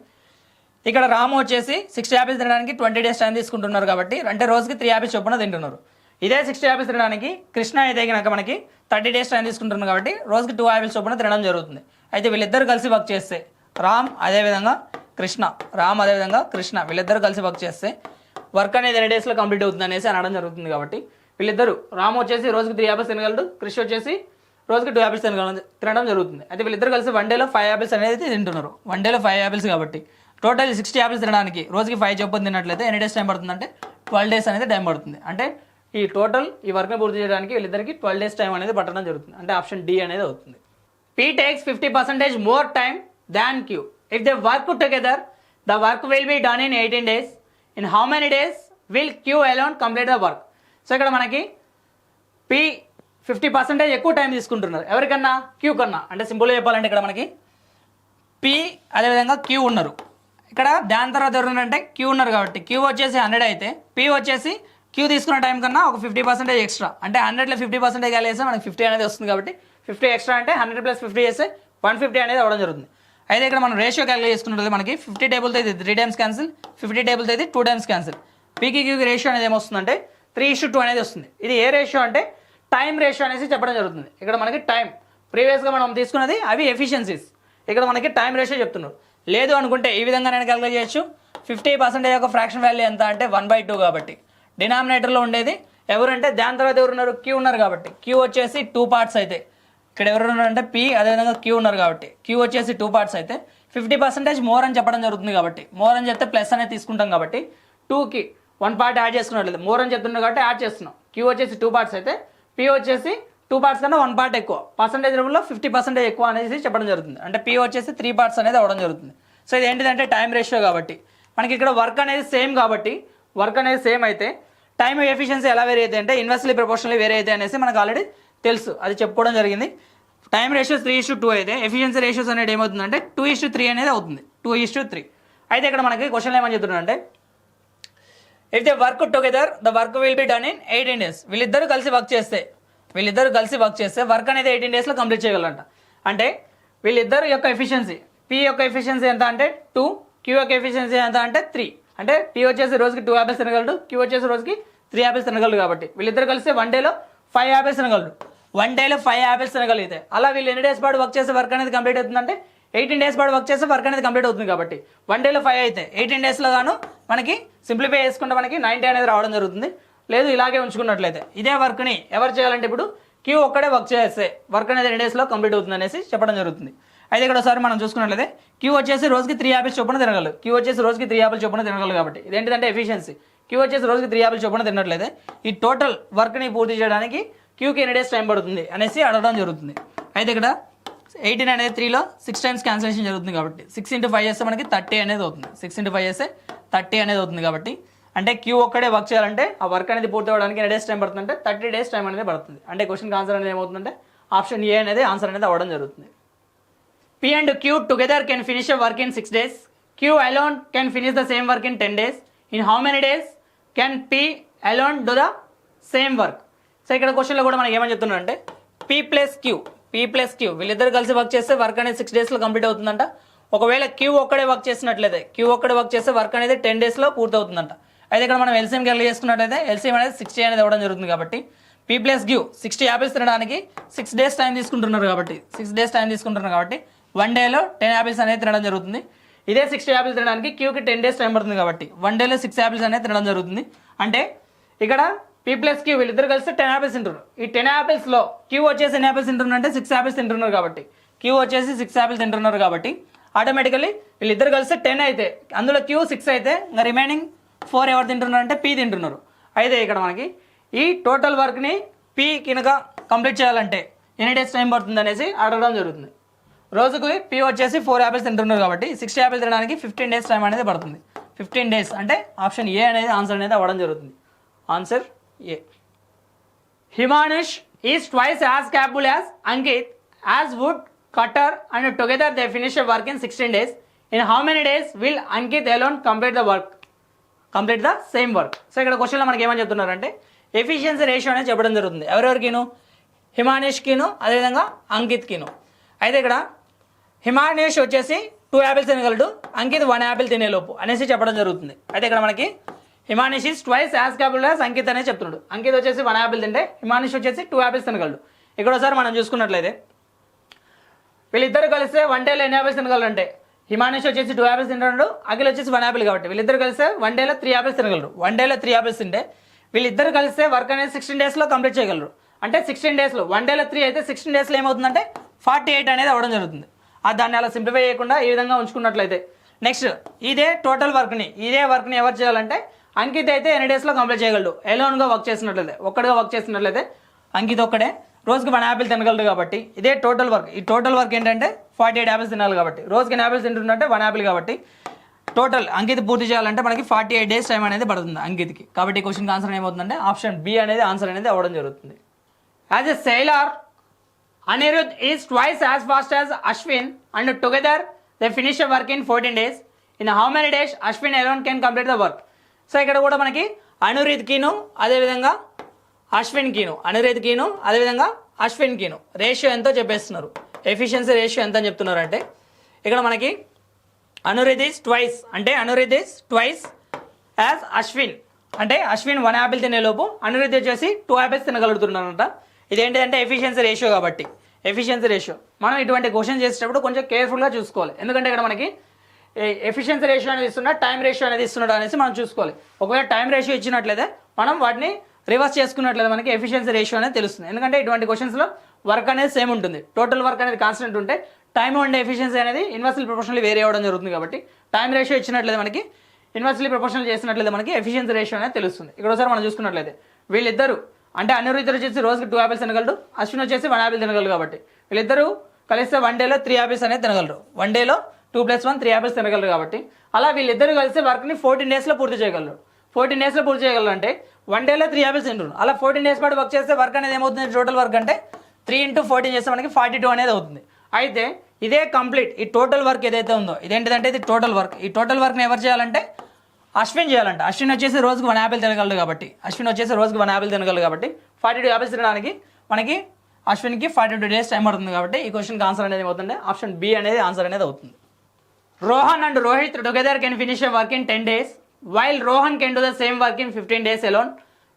ఇక్కడ రాము వచ్చేసి 60 యాపిల్స్ తినడానికి 20 డేస్ టైం తీసుకుంటున్నారు కాబట్టి, అంటే రోజుకి 3 యాపిల్స్ చొప్పున తింటున్నారు. ఇదే 60 యాపిల్స్ తినడానికి కృష్ణ అయితే కనుక మనకి 30 డేస్ టైం తీసుకుంటున్నారు కాబట్టి రోజుకి 2 యాపిల్స్ చొప్పున తినడం జరుగుతుంది. అయితే వీళ్ళిద్దరు కలిసి వర్క్ చేస్తే రామ్ అదేవిధంగా కృష్ణ వీళ్ళిద్దరు కలిసి వర్క్ చేస్తే వర్క్ అనేది ఎన్ని డేస్లో కంప్లీట్ అవుతుంది అనేసి అనడం జరుగుతుంది. కాబట్టి వీళ్ళిద్దరు రామ్ వచ్చేసి రోజుకి 3 యాపిల్స్ తినగలడు, కృష్ణ వచ్చేసి రోజుకి 2 యాపిల్స్ తినడం జరుగుతుంది. అయితే వీళ్ళిద్దరు కలిసి 1 డేలో 5 యాపిల్స్ అనేది తింటున్నారు. 1 డేలో 5 యాపిల్స్ కాబట్టి టోటల్ 60 యాపిల్స్ తినడానికి రోజుకి 5 చొప్పున తిన్నట్లయితే ఎన్ని డేస్ టైం పడుతుందంటే 12 డేస్ అనేది టైం పడుతుంది. అంటే ఈ టోటల్ ఈ వర్క్ని పూర్తి చేయడానికి వీళ్ళిద్దరికి 12 డేస్ టైం అనేది పట్టడం జరుగుతుంది. అంటే ఆప్షన్ డి అనేది అవుతుంది. P takes 50% more time than Q. If they work together, the work will be done in 18 days. In how many days will Q alone complete the work? So ఇక్కడ మనకి P 50% ఎక్కువ time తీసుకుంటున్నారు. ఎవరికన్నా? Q కన్నా. అంటే సింపుల్గా చెప్పాలంటే ఇక్కడ మనకి P అదేవిధంగా Q ఉన్నారు. ఇక్కడ దాని తర్వాత ఎవరున్నారంటే Q ఉన్నారు కాబట్టి Q వచ్చేసి 100 అయితే P వచ్చేసి Q తీసుకున్న టైం కన్నా ఒక 50% ఎక్స్ట్రా, అంటే 100లో 50% కలిసి మనకి 50 అనేది వస్తుంది. కాబట్టి 50 ఎక్స్ట్రా అంటే 100 + 50 చేస్తే 150 అనేది అవ్వడం జరుగుతుంది. అయితే ఇక్కడ మనం రేషియో క్యాలిక్యులేట్ చేసుకున్నట్లయితే మనకి 50 టేబుల్తో ఇది 3 టైమ్స్ క్యాన్సిల్, 50 టేబుల్తో ఇది 2 టైమ్స్ క్యాన్సిల్. పీకి క్యూకి రేషియో అనేది ఏమొస్తుందంటే 3:2 అనేది వస్తుంది. ఇది ఏ రేషియో అంటే టైం రేషియో అనేసి చెప్పడం జరుగుతుంది. ఇక్కడ మనకి టైం ప్రీవియస్గా మనం తీసుకున్నది అవి ఎఫిషియన్సీస్. ఇక్కడ మనకి టైం రేషియో చెప్తున్నారు. లేదు అనుకుంటే ఈ విధంగా నేను క్యాలిక్యులేట్ చేయొచ్చు. 50% యొక్క ఫ్రాక్షన్ వాల్యూ ఎంత అంటే 1/2 కాబట్టి డినామినేటర్లో ఉండేది ఎవరంటే దాని తర్వాత ఎవరు ఉన్నారు, క్యూ ఉన్నారు కాబట్టి క్యూ వచ్చేసి 2 పార్ట్స్ అయితే ఇక్కడ ఎవరు ఉన్నారంటే పీ, అదేవిధంగా క్యూ ఉన్నారు కాబట్టి క్యూ వచ్చేసి 2 పార్ట్స్ అయితే 50% మోర్ అని చెప్పడం జరుగుతుంది కాబట్టి మోర్ అని చెప్తే ప్లస్ అనేది తీసుకుంటాం కాబట్టి 2కి 1 పార్ట్ యాడ్ చేసుకున్నట్లేదు. మోర్ అని చెప్తున్నాం కాబట్టి యాడ్ చేస్తున్నాం. క్యూ వచ్చేసి 2 పార్ట్స్ అయితే పీ వచ్చేసి 2 పార్ట్స్ కన్నా 1 పార్ట్ ఎక్కువ, పర్సెంటేజ్ రూపంలో 50% ఎక్కువ అనేది చెప్పడం జరుగుతుంది. అంటే పీ వచ్చేసి 3 పార్ట్స్ అనేది అవ్వడం జరుగుతుంది. సో ఇది ఏంటిదంటే టైం రేషియో కాబట్టి మనకి ఇక్కడ వర్క్ అనేది సేమ్ కాబట్టి వర్క్ అనేది సేమ్ అయితే టైం ఎఫిషియన్సీ ఎలా వేరే అయితే అంటే ఇన్వర్స్లీ ప్రపోర్షనల్లీ వేరే అయితే అనేసి మనకు ఆల్రెడీ తెలుసు, అది చెప్పుకోవడం జరిగింది. టైం రేషియోస్ 3:2 అయితే ఎఫిషియన్సీ రేషియోస్ అనేది ఏమవుతుందంటే 2:3 అనేది అవుతుంది. 2:3 అయితే ఇక్కడ మనకి క్వశ్చన్ ఏమని చెప్తున్నారంటే if they work together the work will be done in 18 days. వీళ్ళిద్దరు కలిసి వర్క్ చేస్తే వర్క్ అనేది 18 daysలో కంప్లీట్ చేయగలరంట. అంటే వీళ్ళిద్దరు యొక్క ఎఫిషియన్సీ పీ యొక్క ఎఫిషియన్సీ ఎంత అంటే 2, క్యూ యొక్క ఎఫిషియన్సీ ఎంత అంటే 3. అంటే పీ వచ్చేసి రోజుకి 2 యాపిల్స్ తినగలడు, క్యూ వచ్చేసి రోజుకి 3 యాపిల్స్ తినగలడు. కాబట్టి వీళ్ళిద్దరు కలిసి 1 డేలో 5 యాపిల్స్ తినగలడు. 1 డేలో 5 యాపిల్స్ తినగలిగితే అలా వీళ్ళు ఎన్ని డేస్ పాటు వర్క్ చేసే వర్క్ అనేది కంప్లీట్ అవుతుందంటే 18 days పాటు వర్క్ చేస్తే వర్క్ అనేది కంప్లీట్ అవుతుంది. కాబట్టి 1 డేలో 5 అయితే 18 daysలో గాను మనకి సింప్లిఫై చేసుకుంటే మనకి 90 అనేది రావడం జరుగుతుంది. లేదు ఇలాగే ఉంచుకున్నట్లయితే ఇదే వర్క్ని ఎవరు చేయాలంటే ఇప్పుడు క్యూ ఒక్కడే వర్క్ చేస్తే వర్క్ అనేది 2 daysలో కంప్లీట్ అవుతుంది అనేసి చెప్పడం జరుగుతుంది. అయితే ఇక్కడ ఒకసారి మనం చూసుకున్నట్లయితే క్యూ వచ్చేసి రోజుకి 3 యాపిల్స్ చొప్పున తినగలరు. క్యూ వచ్చేసి రోజుకి 3 యాపిల్స్ చొప్పున తినగలరు. కాబట్టి ఇదేంటిదంటే ఎఫిషియన్సీ. క్యూ వచ్చేసి రోజుకి 3 యాపిల్స్ చొప్పున తిన్నట్లయితే ఈ టోటల్ వర్క్ని పూర్తి చేయడానికి క్యూకి ఎన్ని డేస్ టైం పడుతుంది అనేసి అడగడం జరుగుతుంది. అయితే ఇక్కడ 18 అనేది 3లో 6 times క్యాన్సిలేషన్ జరుగుతుంది కాబట్టి 6 × 5 చేస్తే మనకి 30 అనేది అవుతుంది. 6 × 5 చేస్తే 30 అనేది అవుతుంది. కాబట్టి అంటే క్యూ ఒక్కడే వర్క్ చేయాలంటే ఆ వర్క్ అనేది పూర్తి అవ్వడానికి ఎన్ని డేస్ టైం పడుతుందంటే 30 days టైం అనేది పడుతుంది. అంటే క్వశ్చన్కి ఆన్సర్ అనేది ఏమవుతుందంటే ఆప్షన్ ఏ అనేది ఆన్సర్ అనేది అవ్వడం జరుగుతుంది. P and Q together can finish a work in 6 days. Q alone can finish the same work in 10 days. In how many days can P alone do the same work? So ఇక్కడ క్వశ్చన్లో కూడా మనకి ఏమని చెప్తున్నారంటే P plus Q వీళ్ళిద్దరు కలిసి work చేస్తే work అనేది 6 daysలో కంప్లీట్ అవుతుందంట. ఒకవేళ క్యూ ఒక్కడే వర్క్ చేసినట్లయితే క్యూ ఒక్కడే వర్క్ చేస్తే వర్క్ అనేది 10 daysలో పూర్తి అవుతుందంట. అయితే ఇక్కడ మనం ఎల్సిఎం క్యాలిక్యులేట్ చేసుకున్నట్లయితే ఎల్సిఎం అనేది 60 అనేది ఇవ్వడం జరుగుతుంది. కాబట్టి P ప్లస్ క్యూ 60 యాపిల్స్ తినడానికి 6 days టైం తీసుకుంటున్నారు. కాబట్టి 6 days టైం తీసుకుంటున్నారు కాబట్టి 1 డేలో 10 యాపిల్స్ అనేది తినడం జరుగుతుంది. ఇదే 60 యాపిల్స్ తినడానికి క్యూకి 10 days టైం పడుతుంది. కాబట్టి 1 డేలో 6 యాపిల్స్ అనేది తినడం జరుగుతుంది. అంటే ఇక్కడ P ప్లస్ క్యూ వీళ్ళిద్దరు కలిసి 10 యాపిల్స్ తింటున్నారు. ఈ 10 యాపిల్స్లో క్యూ వచ్చేసి ఎన్ని యాపిల్స్ తింటున్నారు అంటే 6 యాపిల్స్ తింటున్నారు. కాబట్టి క్యూ వచ్చేసి 6 యాపిల్స్ తింటున్నారు. కాబట్టి ఆటోమేటికల్లీ వీళ్ళిద్దరు కలిసి 10 అయితే అందులో క్యూ 6 అయితే ఇంకా రిమైనింగ్ 4 ఎవరు తింటున్నారు అంటే P తింటున్నారు. అయితే ఇక్కడ మనకి ఈ టోటల్ వర్క్ని P కనుక కంప్లీట్ చేయాలంటే ఎన్ని డేస్ టైం పడుతుంది అనేసి అడగడం జరుగుతుంది. రోజుకి P వచ్చేసి 4 యాపిల్స్ తింటున్నారు. కాబట్టి 60 యాపిల్స్ తినడానికి 15 days టైం అనేది పడుతుంది. 15 days అంటే ఆప్షన్ ఏ అనేది ఆన్సర్ అనేది అవ్వడం జరుగుతుంది. Answer A. Himanush is twice as capable as Ankit as wood cutter and together they finish a work in 16 days. In how many days will Ankit alone complete the same work? So ఇక్కడ క్వశ్చన్లో మనకి ఏమని చెప్తున్నారంటే efficiency ratio అనేది చెప్పడం జరుగుతుంది. ఎవరెవరికిను? హిమానిష్కిను అదేవిధంగా అంకిత్కిను. అయితే ఇక్కడ హిమానిష్ వచ్చేసి 2 యాపిల్స్ తినగలడు, అంకిత్ 1 యాపిల్ తినేలోపు అనేసి చెప్పడం జరుగుతుంది. అయితే ఇక్కడ మనకి Himanish is twice as capable as Ankit అనేది చెప్తున్నాడు. అంకిత్ వచ్చేసి 1 యాపిల్ తింటే హిమానిష్ వచ్చేసి 2 యాపిల్స్ తినగలడు. ఇక్కడ ఒకసారి మనం చూసుకున్నట్లయితే వీళ్ళిద్దరు కలిస్తే 1 డేలో ఎన్ని యాపిల్స్ తినగలరు అంటే హిమానిష్ వచ్చేసి 2 యాపిల్స్ తింటాడు, అఖిల్ వచ్చేసి 1 యాపిల్. కాబట్టి వీళ్ళిద్దరు కలిస్తే 1 డేలో 3 యాపిల్స్ తినగలరు. 1 డేలో 3 యాపిల్స్ తింటే వీళ్ళిద్దరు కలిస్తే వర్క్ అనేది 16 daysలో కంప్లీట్ చేయగలరు. అంటే 16 daysలో 1 డేలో 3 అయితే 16 daysలో ఏమవుతుందంటే 48 అనేది అవ్వడం జరుగుతుంది. దాన్ని అలా సింప్లిఫై చేయకుండా ఈ విధంగా ఉంచుకున్నట్లయితే నెక్స్ట్ ఇదే టోటల్ వర్క్ని ఎవరు చేయాలంటే అంకిత్ అయితే ఎన్ని డేస్లో కంప్లీట్ చేయగలడు? ఎలోన్గా వర్క్ చేసినట్లయితే ఒక్కడిగా వర్క్ చేసినట్లయితే అంకిత్ ఒక్కడే రోజుకి 1 యాపిల్ తినగలడు. కాబట్టి ఇదే టోటల్ వర్క్. ఈ టోటల్ వర్క్ ఏంటంటే 48 యాపిల్స్ తినాలి. కాబట్టి రోజుకి 1 యాపిల్స్ తింటుంటే 1 యాపిల్. కాబట్టి టోటల్ అంకిత్ పూర్తి చేయాలంటే మనకి 48 days టైం అనేది పడుతుంది అంకిత్కి. కాబట్టి ఈ క్వశ్చన్కి ఆన్సర్ ఏమవుతుందంటే ఆప్షన్ బి అనేది ఆన్సర్ అనేది అవ్వడం జరుగుతుంది. As a sailor Anirudh is twice as fast as Ashwin and together they finish work in 14 days. In how many days Ashwin alone can complete the work? So ఇక్కడ కూడా మనకి అనిరుద్కిను అదేవిధంగా అశ్విన్కిను రేషియో ఎంతో చెప్పేస్తున్నారు. ఎఫిషియన్సీ రేషియో ఎంత అని చెప్తున్నారు అంటే ఇక్కడ మనకి Anirudh is twice as Ashwin. అంటే అశ్విన్ 1 యాపిల్ తినేలోపు అనిరుద్ వచ్చేసి 2 యాపిల్స్ తినగలుగుతున్నారంట. ఇదేంటిదంటే ఎఫిషియన్సీ రేషియో. కాబట్టి ఎఫిషియన్సీ రేషియో. మనం ఇటువంటి క్వశ్చన్ చేసేటప్పుడు కొంచెం కేర్ఫుల్గా చూసుకోవాలి, ఎందుకంటే ఇక్కడ మనకి ఎఫిషియన్సీ రేషియో అనేది ఇస్తున్నా, టైం రేషియో అనేది ఇస్తున్నాడు అనేసి మనం చూసుకోవాలి. ఒకవేళ టైం రేషియో ఇచ్చినట్లయితే మనం వాటిని రివర్స్ చేసుకున్నట్లయితే మనకి ఎఫిషియన్సీ రేషియో అనేది తెలుస్తుంది. ఎందుకంటే ఇటువంటి క్వశ్చన్స్లో వర్క్ అనేది సేమ్ ఉంటుంది, టోటల్ వర్క్ అనేది కాన్స్టెంట్ ఉంటే టైం అండ్ ఎఫిషియన్సీ అనేది ఇన్వర్స్లీ ప్రొపోర్షనల్లీ వేరీ అవ్వడం జరుగుతుంది. కాబట్టి టైం రేషియో ఇచ్చినట్లయితే మనకి ఇన్వర్స్లీ ప్రొపోర్షనల్ చేసినట్లయితే మనకి ఎఫిషియన్సీ రేషియో అనేది తెలుస్తుంది. ఇక్కడ ఒకసారి మనం చూసుకున్నట్లయితే వీళ్ళిద్దరు అంటే అనిరుద్ధుడు వచ్చేసి రోజుకి 2 యాపిల్స్ తినగలరు, అశ్విన్ వచ్చేసి 1 యాపిల్ తినగలరు. కాబట్టి వీళ్ళిద్దరూ కలిస్తే 1 డేలో 3 యాపిల్స్ అనేది తినగలరు. 1 డేలో 2 + 1 3 యాపిల్స్ తినగలరు. కాబట్టి అలా వీళ్ళిద్దరు కలిసి వర్క్ని 14 డేస్లో పూర్తి చేయగలరు. 14 డేస్లో పూర్తి చేయగలరు అంటే 1 డేలో 3 యాపిల్స్ తింటారు. అలా 14 డేస్ పాటు వర్క్ చేస్తే వర్క్ అనేది ఏమవుతుంది, టోటల్ వర్క్ అంటే 3 × 14 చేస్తే మనకి 42 అనేది అవుతుంది. అయితే ఇదే కంప్లీట్ ఈ టోటల్ వర్క్ ఏదైతే ఉందో ఇదేంటిదంటే ఇది టోటల్ వర్క్. ఈ టోటల్ వర్క్ని ఎవరు చేయాలంటే అశ్విన్ చేయాలంట. అశ్విన్ వచ్చేసి రోజుకి 1 యాపిల్ తినగలడు. కాబట్టి అశ్విన్ వచ్చేసి రోజుకి 1 యాపిల్ తినగలడు. కాబట్టి 42 యాపిల్స్ తినడానికి మనకి అశ్విన్కి 42 డేస్ టైం పడుతుంది. కాబట్టి ఈ క్వశ్చన్కి ఆన్సర్ అనేది ఏమవుతుంది, ఆప్షన్ బి అనేది ఆన్సర్ అనేది అవుతుంది. Rohan and Rohit together can finish a work in 10 days while Rohan can do the same work in 15 days alone.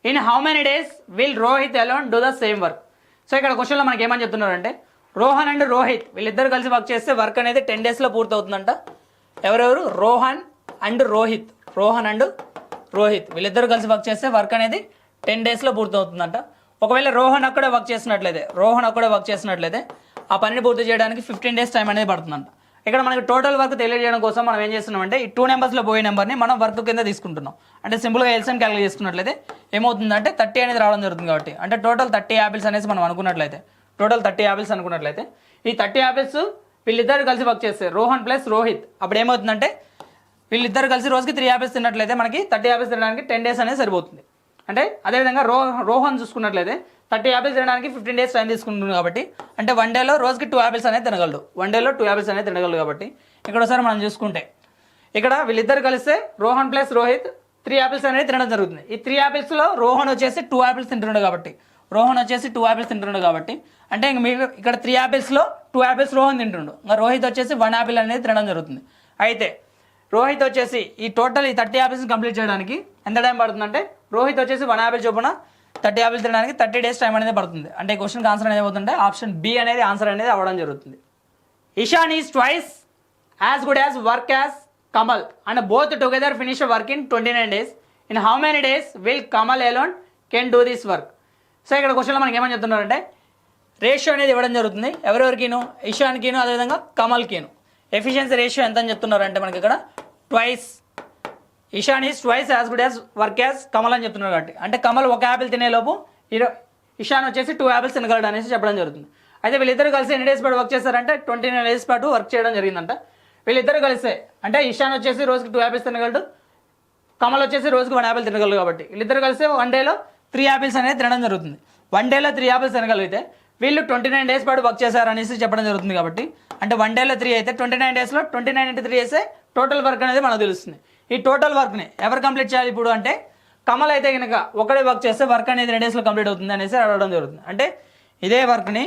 In how many days will Rohit alone do the same work? So ఇక్కడ క్వశ్చన్లో మనకి ఏమని చెప్తున్నారంటే Rohan and Rohit వీళ్ళిద్దరు కలిసి వర్క్ చేస్తే వర్క్ అనేది 10 daysలో పూర్తి అవుతుందంట. ఎవరెవరు? రోహన్ అండ్ రోహిత్. రోహన్ అండ్ రోహిత్ వీళ్ళిద్దరు కలిసి వర్క్ చేస్తే వర్క్ అనేది 10 daysలో పూర్తి అవుతుందంట. ఒకవేళ రోహన్ అక్కడే వర్క్ చేసినట్లయితే ఆ పనిని పూర్తి చేయడానికి 15 days టైం అనేది పడుతుందంట. ఇక్కడ మనకి టోటల్ వర్క్ తెలియజేయడం కోసం మనం ఏం చేస్తున్నామంటే ఈ 2 నెంబర్స్లో పోయే నెంబర్ని మనం వర్క్ కింద తీసుకుంటున్నాం. అంటే సింపుల్గా ఎల్సిఎం క్యాలిక్యులేట్ చేసుకున్నట్లయితే ఏమవుతుందంటే 30 అనేది రావడం జరుగుతుంది. కాబట్టి అంటే టోటల్ 30 యాపిల్స్ అనేసి మనం అనుకున్నట్లయితే ఈ 30 యాపిల్స్ వీళ్ళిద్దరు కలిసి వర్క్ చేస్తే రోహన్ ప్లస్ రోహిత్ అప్పుడు ఏమవుతుందంటే వీళ్ళిద్దరు కలిసి రోజుకి 3 యాపిల్స్ తిన్నట్లయితే మనకి 30 యాపిల్స్ తినడానికి 10 days అనేది సరిపోతుంది. అంటే అదేవిధంగా రోహన్ చూసుకున్నట్లయితే 30 యాపిల్స్ తినడానికి 15 days టైం తీసుకుంటుంది. కాబట్టి అంటే 1 డేలో రోజుకి 2 యాపిల్స్ అనేది తినగలడు. 1 డేలో 2 యాపిల్స్ అనేది తినగలడు. కాబట్టి ఇక్కడ ఒకసారి మనం చూసుకుంటే ఇక్కడ వీళ్ళిద్దరు కలిస్తే రోహన్ ప్లస్ రోహిత్ 3 యాపిల్స్ అనేది తినడం జరుగుతుంది. ఈ 3 యాపిల్స్లో రోహన్ వచ్చేసి 2 యాపిల్స్ తింటున్నాడు. కాబట్టి అంటే ఇంక మీకు ఇక్కడ 3 యాపిల్స్లో 2 యాపిల్స్ రోహన్ తింటుండు, ఇంకా రోహిత్ వచ్చేసి 1 యాపిల్ అనేది తినడం జరుగుతుంది. అయితే రోహిత్ వచ్చేసి ఈ టోటల్ ఈ 30 యాపిల్స్ కంప్లీట్ చేయడానికి ఎంత టైం పడుతుందంటే రోహిత్ వచ్చేసి 1 యాపిల్ చొప్పున 30 యాపిల్స్ తినడానికి 30 days టైం అనేది పడుతుంది. అంటే ఈ క్వశ్చన్కి ఆన్సర్ అనేది అవుతుంటే ఆప్షన్ బి అనేది ఆన్సర్ అనేది అవ్వడం జరుగుతుంది. Ishan is twice as good as work as Kamal and both together finish work in 29 days. In how many days will Kamal alone can do this work? So ఇక్కడ క్వశ్చన్లో మనకి ఏమని చెప్తున్నారంటే రేషియో అనేది ఇవ్వడం జరుగుతుంది. ఎవరెవరికిను? ఇషాన్కిను అదేవిధంగా కమల్కిను. ఎఫిషియన్సీ రేషియో ఎంత అని చెప్తున్నారంటే మనకి ఇక్కడ twice. Ishan is twice as good as work as Kamal అని చెప్తున్నారు. కాబట్టి అంటే కమల్ 1 యాపిల్ తినేలోపు ఇషాన్ వచ్చేసి 2 యాపిల్స్ తినగలడు అనేసి చెప్పడం జరుగుతుంది. అయితే వీళ్ళిద్దరు కలిసి ఎన్ని డేస్ పాటు వర్క్ చేస్తారంటే 29 days పాటు వర్క్ చేయడం జరిగిందంట. వీళ్ళిద్దరు కలిస్తే అంటే ఇషాన్ వచ్చేసి రోజుకి 2 యాపిల్స్ తినగలడు, కమల్ వచ్చేసి రోజుకి 1 యాపిల్ తినగలడు. కాబట్టి వీళ్ళిద్దరు కలిసి 1 డేలో 3 యాపిల్స్ అనేది తినడం జరుగుతుంది. 1 డేలో 3 యాపిల్స్ తినగలిగితే వీళ్ళు 29 days పాటు వర్క్ చేశారు అనేసి చెప్పడం జరుగుతుంది. కాబట్టి అంటే 1 డేలో 3 అయితే 29 daysలో 29 × 3 చేస్తే టోటల్ వర్క్ అనేది మనకు తెలుస్తుంది. ఈ టోటల్ వర్క్ని ఎవరు కంప్లీట్ చేయాలి ఇప్పుడు అంటే కమల్ అయితే కనుక ఒకడే వర్క్ చేస్తే వర్క్ అనేది 2 daysలో కంప్లీట్ అవుతుంది అనేసి అడగడం జరుగుతుంది. అంటే ఇదే వర్క్ని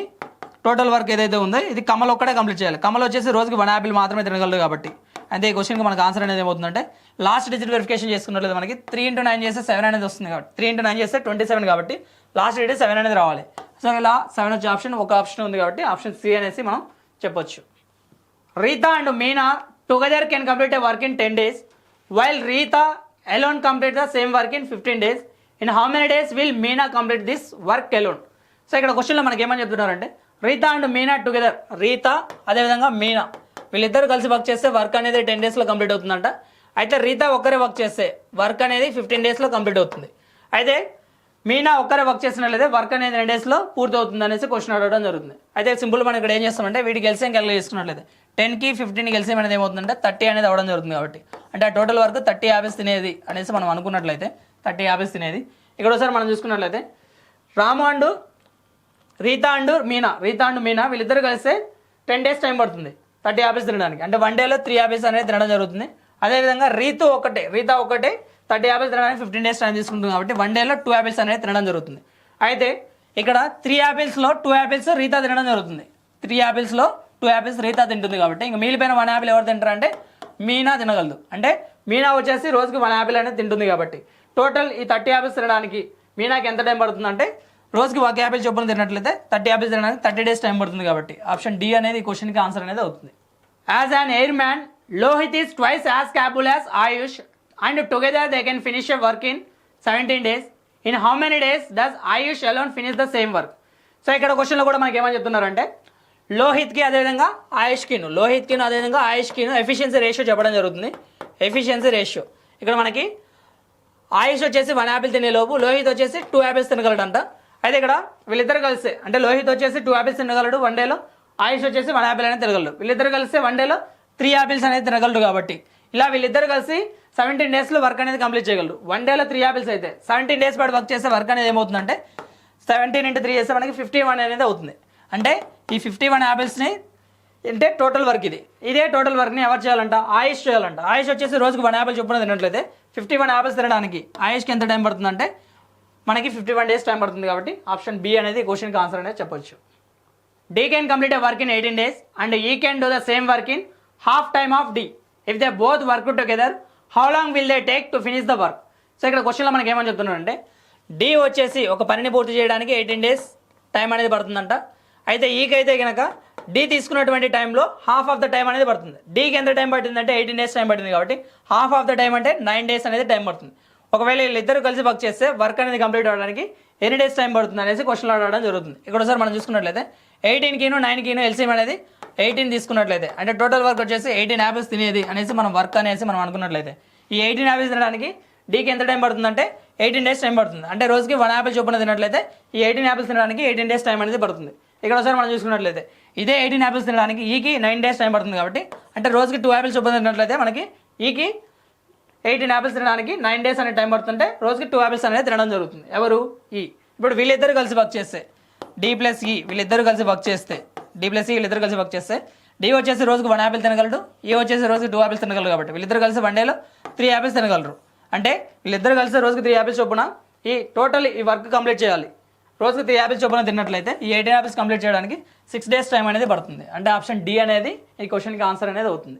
టోటల్ వర్క్ ఏదైతే ఉందో ఇది కమల్ ఒక్కడే కంప్లీట్ చేయాలి. కమల్ వచ్చేసి రోజుకి 1 యాపిల్ మాత్రమే తినగలడు. కాబట్టి అంటే ఈ క్వశ్చన్కి మనకు ఆన్సర్ అనేది ఏమవుతుందంటే లాస్ట్ డిజిట్ వెరిఫికేషన్ చేసుకున్నట్లయితే మనకి 3 × 9 చేస్తే 7 అనేది వస్తుంది. కాబట్టి 3 × 9 చేస్తే 27. కాబట్టి లాస్ట్ డిజిట్ 7 అనేది రావాలి. సో ఇలా 7 వచ్చే ఒక ఆప్షన్ ఉంది. కాబట్టి ఆప్షన్ సి అనేసి మనం చెప్పొచ్చు. Rita and Meena together can complete a work in 10 days while Rita alone complete the same work in 15 days. In how many days will Meena complete this work alone? So ఇక్కడ క్వశ్చన్లో మనకి ఏమని చెప్తున్నారంటే రీతా అండ్ మీనా టుగెదర్, రీతా అదేవిధంగా మీనా వీళ్ళిద్దరు కలిసి వర్క్ చేస్తే వర్క్ అనేది 10 daysలో కంప్లీట్ అవుతుందంట. అయితే రీతా ఒక్కరే వర్క్ చేస్తే వర్క్ అనేది 15 daysలో కంప్లీట్ అవుతుంది. అయితే మీనా ఒక్కరే వర్క్ చేసినట్లయితే వర్క్ అనేది 2 daysలో పూర్తి అవుతుంది అనేసి క్వశ్చన్ అడగడం జరుగుతుంది. అయితే సింపుల్ మనం ఇక్కడ ఏం చేస్తామంటే వీటికి ఎల్సిఎం క్యాలిక్యులేట్ చేసుకున్నట్లయితే 10కి 15కి ఎల్సిఎం అనేది ఏమవుతుందంటే 30 అనేది అవ్వడం జరుగుతుంది. కాబట్టి అంటే ఆ టోటల్ వర్క్ 30 యాపిల్స్ తినేది అనేసి మనం అనుకున్నట్లయితే 30 యాపిల్స్ తినేది. ఇక్కడ ఒకసారి మనం చూసుకున్నట్లయితే రాము అండ్ రీతా అండ్ మీనా వీళ్ళిద్దరు కలిస్తే 10 days టైం పడుతుంది 30 యాపిల్స్ తినడానికి. అంటే 1 డేలో 3 యాపిల్స్ అనేది తినడం జరుగుతుంది. అదేవిధంగా రీతా ఒకటే 30 యాపిల్స్ తినడానికి 15 days టైం తీసుకుంటుంది. కాబట్టి 1 డేలో 2 యాపిల్స్ అనేది తినడం జరుగుతుంది. అయితే ఇక్కడ 3 యాపిల్స్లో 2 యాపిల్స్ రీతా తినడం జరుగుతుంది. 3 యాపిల్స్లో 2 యాపిల్స్ రీతా తింటుంది. కాబట్టి ఇంకా మిగిలిపోయిన 1 యాపిల్ ఎవరు తింటారంటే మీనా తినగలదు. అంటే మీనా వచ్చేసి రోజుకి 1 యాపిల్ అనేది తింటుంది. కాబట్టి టోటల్ ఈ 30 యాపిల్స్ తినడానికి మీనాకి ఎంత టైం పడుతుందంటే రోజుకి ఒక యాపిల్ చొప్పున తిన్నట్లయితే 30 యాపిల్స్ తినడానికి 30 డేస్ టైం పడుతుంది కాబట్టి ఆప్షన్ డి అనేది ఈ క్వశ్చన్కి ఆన్సర్ అనేది అవుతుంది. As an airman Lohit is twice as capable as Ayush and together they can finish a work in 17 days. In how many days does Ayush alone finish the same work? So ఇక్కడ క్వశ్చన్లో కూడా మనకి ఏమని చెప్తున్నారంటే లోహిత్కి అదేవిధంగా ఆయుష్కిను ఎఫిషియన్సీ రేషియో చెప్పడం జరుగుతుంది. Efficiency ratio ఇక్కడ మనకి ఆయుష్ వచ్చేసి 1 యాపిల్ తినేలోపు లోహిత్ వచ్చేసి 2 యాపిల్స్ తినగలడంట. అయితే ఇక్కడ వీళ్ళిద్దరు కలిసి అంటే లోహిత్ వచ్చేసి 2 యాపిల్స్ తినగలడు 1 డేలో, ఆయుష్ వచ్చేసి 1 యాపిల్ అనేది తినగలడు. వీళ్ళిద్దరు కలిసి 1 డేలో 3 యాపిల్స్ అనేది తినగలడు. కాబట్టి ఇలా వీళ్ళిద్దరు కలిసి 17 డేస్లో వర్క్ అనేది కంప్లీట్ చేయగలరు. 1 డేలో 3 యాపిల్స్ అయితే 17 డేస్ పాటు వర్క్ చేసే వర్క్ అనేది ఏమవుతుందంటే 17 × 3 చేస్తే మనకి 51 అనేది అవుతుంది. అంటే ఈ 51 యాపిల్స్ని అంటే టోటల్ వర్క్ ఇదే టోటల్ వర్క్ని ఎవరు చేయాలంట? ఆయుష్ చేయాలంట. ఆయుష్ వచ్చేసి రోజుకు 1 యాపిల్ చొప్పున తినట్లయితే 51 యాపిల్స్ తినడానికి ఆయుష్కి ఎంత టైం పడుతుందంటే మనకి 51 డేస్ టైం పడుతుంది. కాబట్టి ఆప్షన్ బి అనేది క్వశ్చన్కి ఆన్సర్ అనేది చెప్పొచ్చు. D can complete a work in 18 days and E can do the same work in half time of D. If they both work together how long will they take to finish the work? So ఇక్కడ క్వశ్చన్లో మనకి ఏమని చెప్తున్నారంటే D వచ్చేసి ఒక పనిని పూర్తి చేయడానికి 18 డేస్ టైం అనేది పడుతుందంట. అయితే ఈకైతే కనుక డి తీసుకున్నటువంటి టైంలో హాఫ్ ఆఫ్ ద టైం అనేది పడుతుంది. డీకి ఎంత టైం పడుతుంది అంటే 18 డేస్ టైం పడుతుంది. కాబట్టి హాఫ్ ఆఫ్ ద టైం అంటే 9 డేస్ అనేది టైం పడుతుంది. ఒకవేళ వీళ్ళిద్దరు కలిసి వర్క్ చేస్తే వర్క్ అనేది కంప్లీట్ అవ్వడానికి ఎన్ని డేస్ టైం పడుతుంది అనేసి క్వశ్చన్లో అడగడం జరుగుతుంది. ఇక్కడ ఒకసారి మనం చూసుకున్నట్లయితే 18కిను 9కిను ఎల్సీఎం అనేది 18 తీసుకున్నట్లయితే అంటే టోటల్ వర్క్ వచ్చేసి 18 యాపిల్స్ తినేది అనేసి మనం వర్క్ అనేసి మనం అనుకున్నట్లయితే ఈ 18 యాపిల్స్ తినడానికి డీకి ఎంత టైం పడుతుందంటే 18 డేస్ టైం పడుతుంది. అంటే రోజుకి 1 యాపిల్ చొప్పున తినట్లయితే ఈ 18 యాపిల్స్ తినడానికి 18 డేస్ టైం అనేది పడుతుంది. ఇక్కడ ఒకసారి మనం చూసుకున్నట్లయితే ఇదే 18 యాపిల్స్ తినడానికి ఈకి 9 డేస్ టైం పడుతుంది. కాబట్టి అంటే రోజుకి 2 యాపిల్స్ చొప్పున తినట్లయితే మనకి ఈకి 18 యాపిల్స్ తినడానికి 9 డేస్ అనే టైం పడుతుంటే రోజుకి 2 యాపిల్స్ అనేది తినడం జరుగుతుంది. ఎవరు? ఈ. ఇప్పుడు వీళ్ళిద్దరు కలిసి వర్క్ చేస్తే డి ప్లస్ ఈ వీళ్ళిద్దరు కలిసి వర్క్ చేస్తే డి వచ్చేసి రోజుకి 1 యాపిల్ తినగలడు, ఈ వచ్చేసి రోజుకి 2 యాపిల్స్ తినగలరు. కాబట్టి వీళ్ళిద్దరు కలిసి 1 డేలో 3 యాపిల్స్ తినగలరు. అంటే వీళ్ళిద్దరు కలిసి రోజుకి 3 యాపిల్స్ చొప్పున ఈ టోటల్ ఈ వర్క్ కంప్లీట్ చేయాలి. రోజుకి 3 యాపిల్స్ చొప్పున తిన్నట్లయితే ఈ 18 యాపిల్స్ కంప్లీట్ చేయడానికి 6 డేస్ టైం అనేది పడుతుంది. అంటే ఆప్షన్ డి అనేది ఈ క్వశ్చన్కి ఆన్సర్ అనేది అవుతుంది.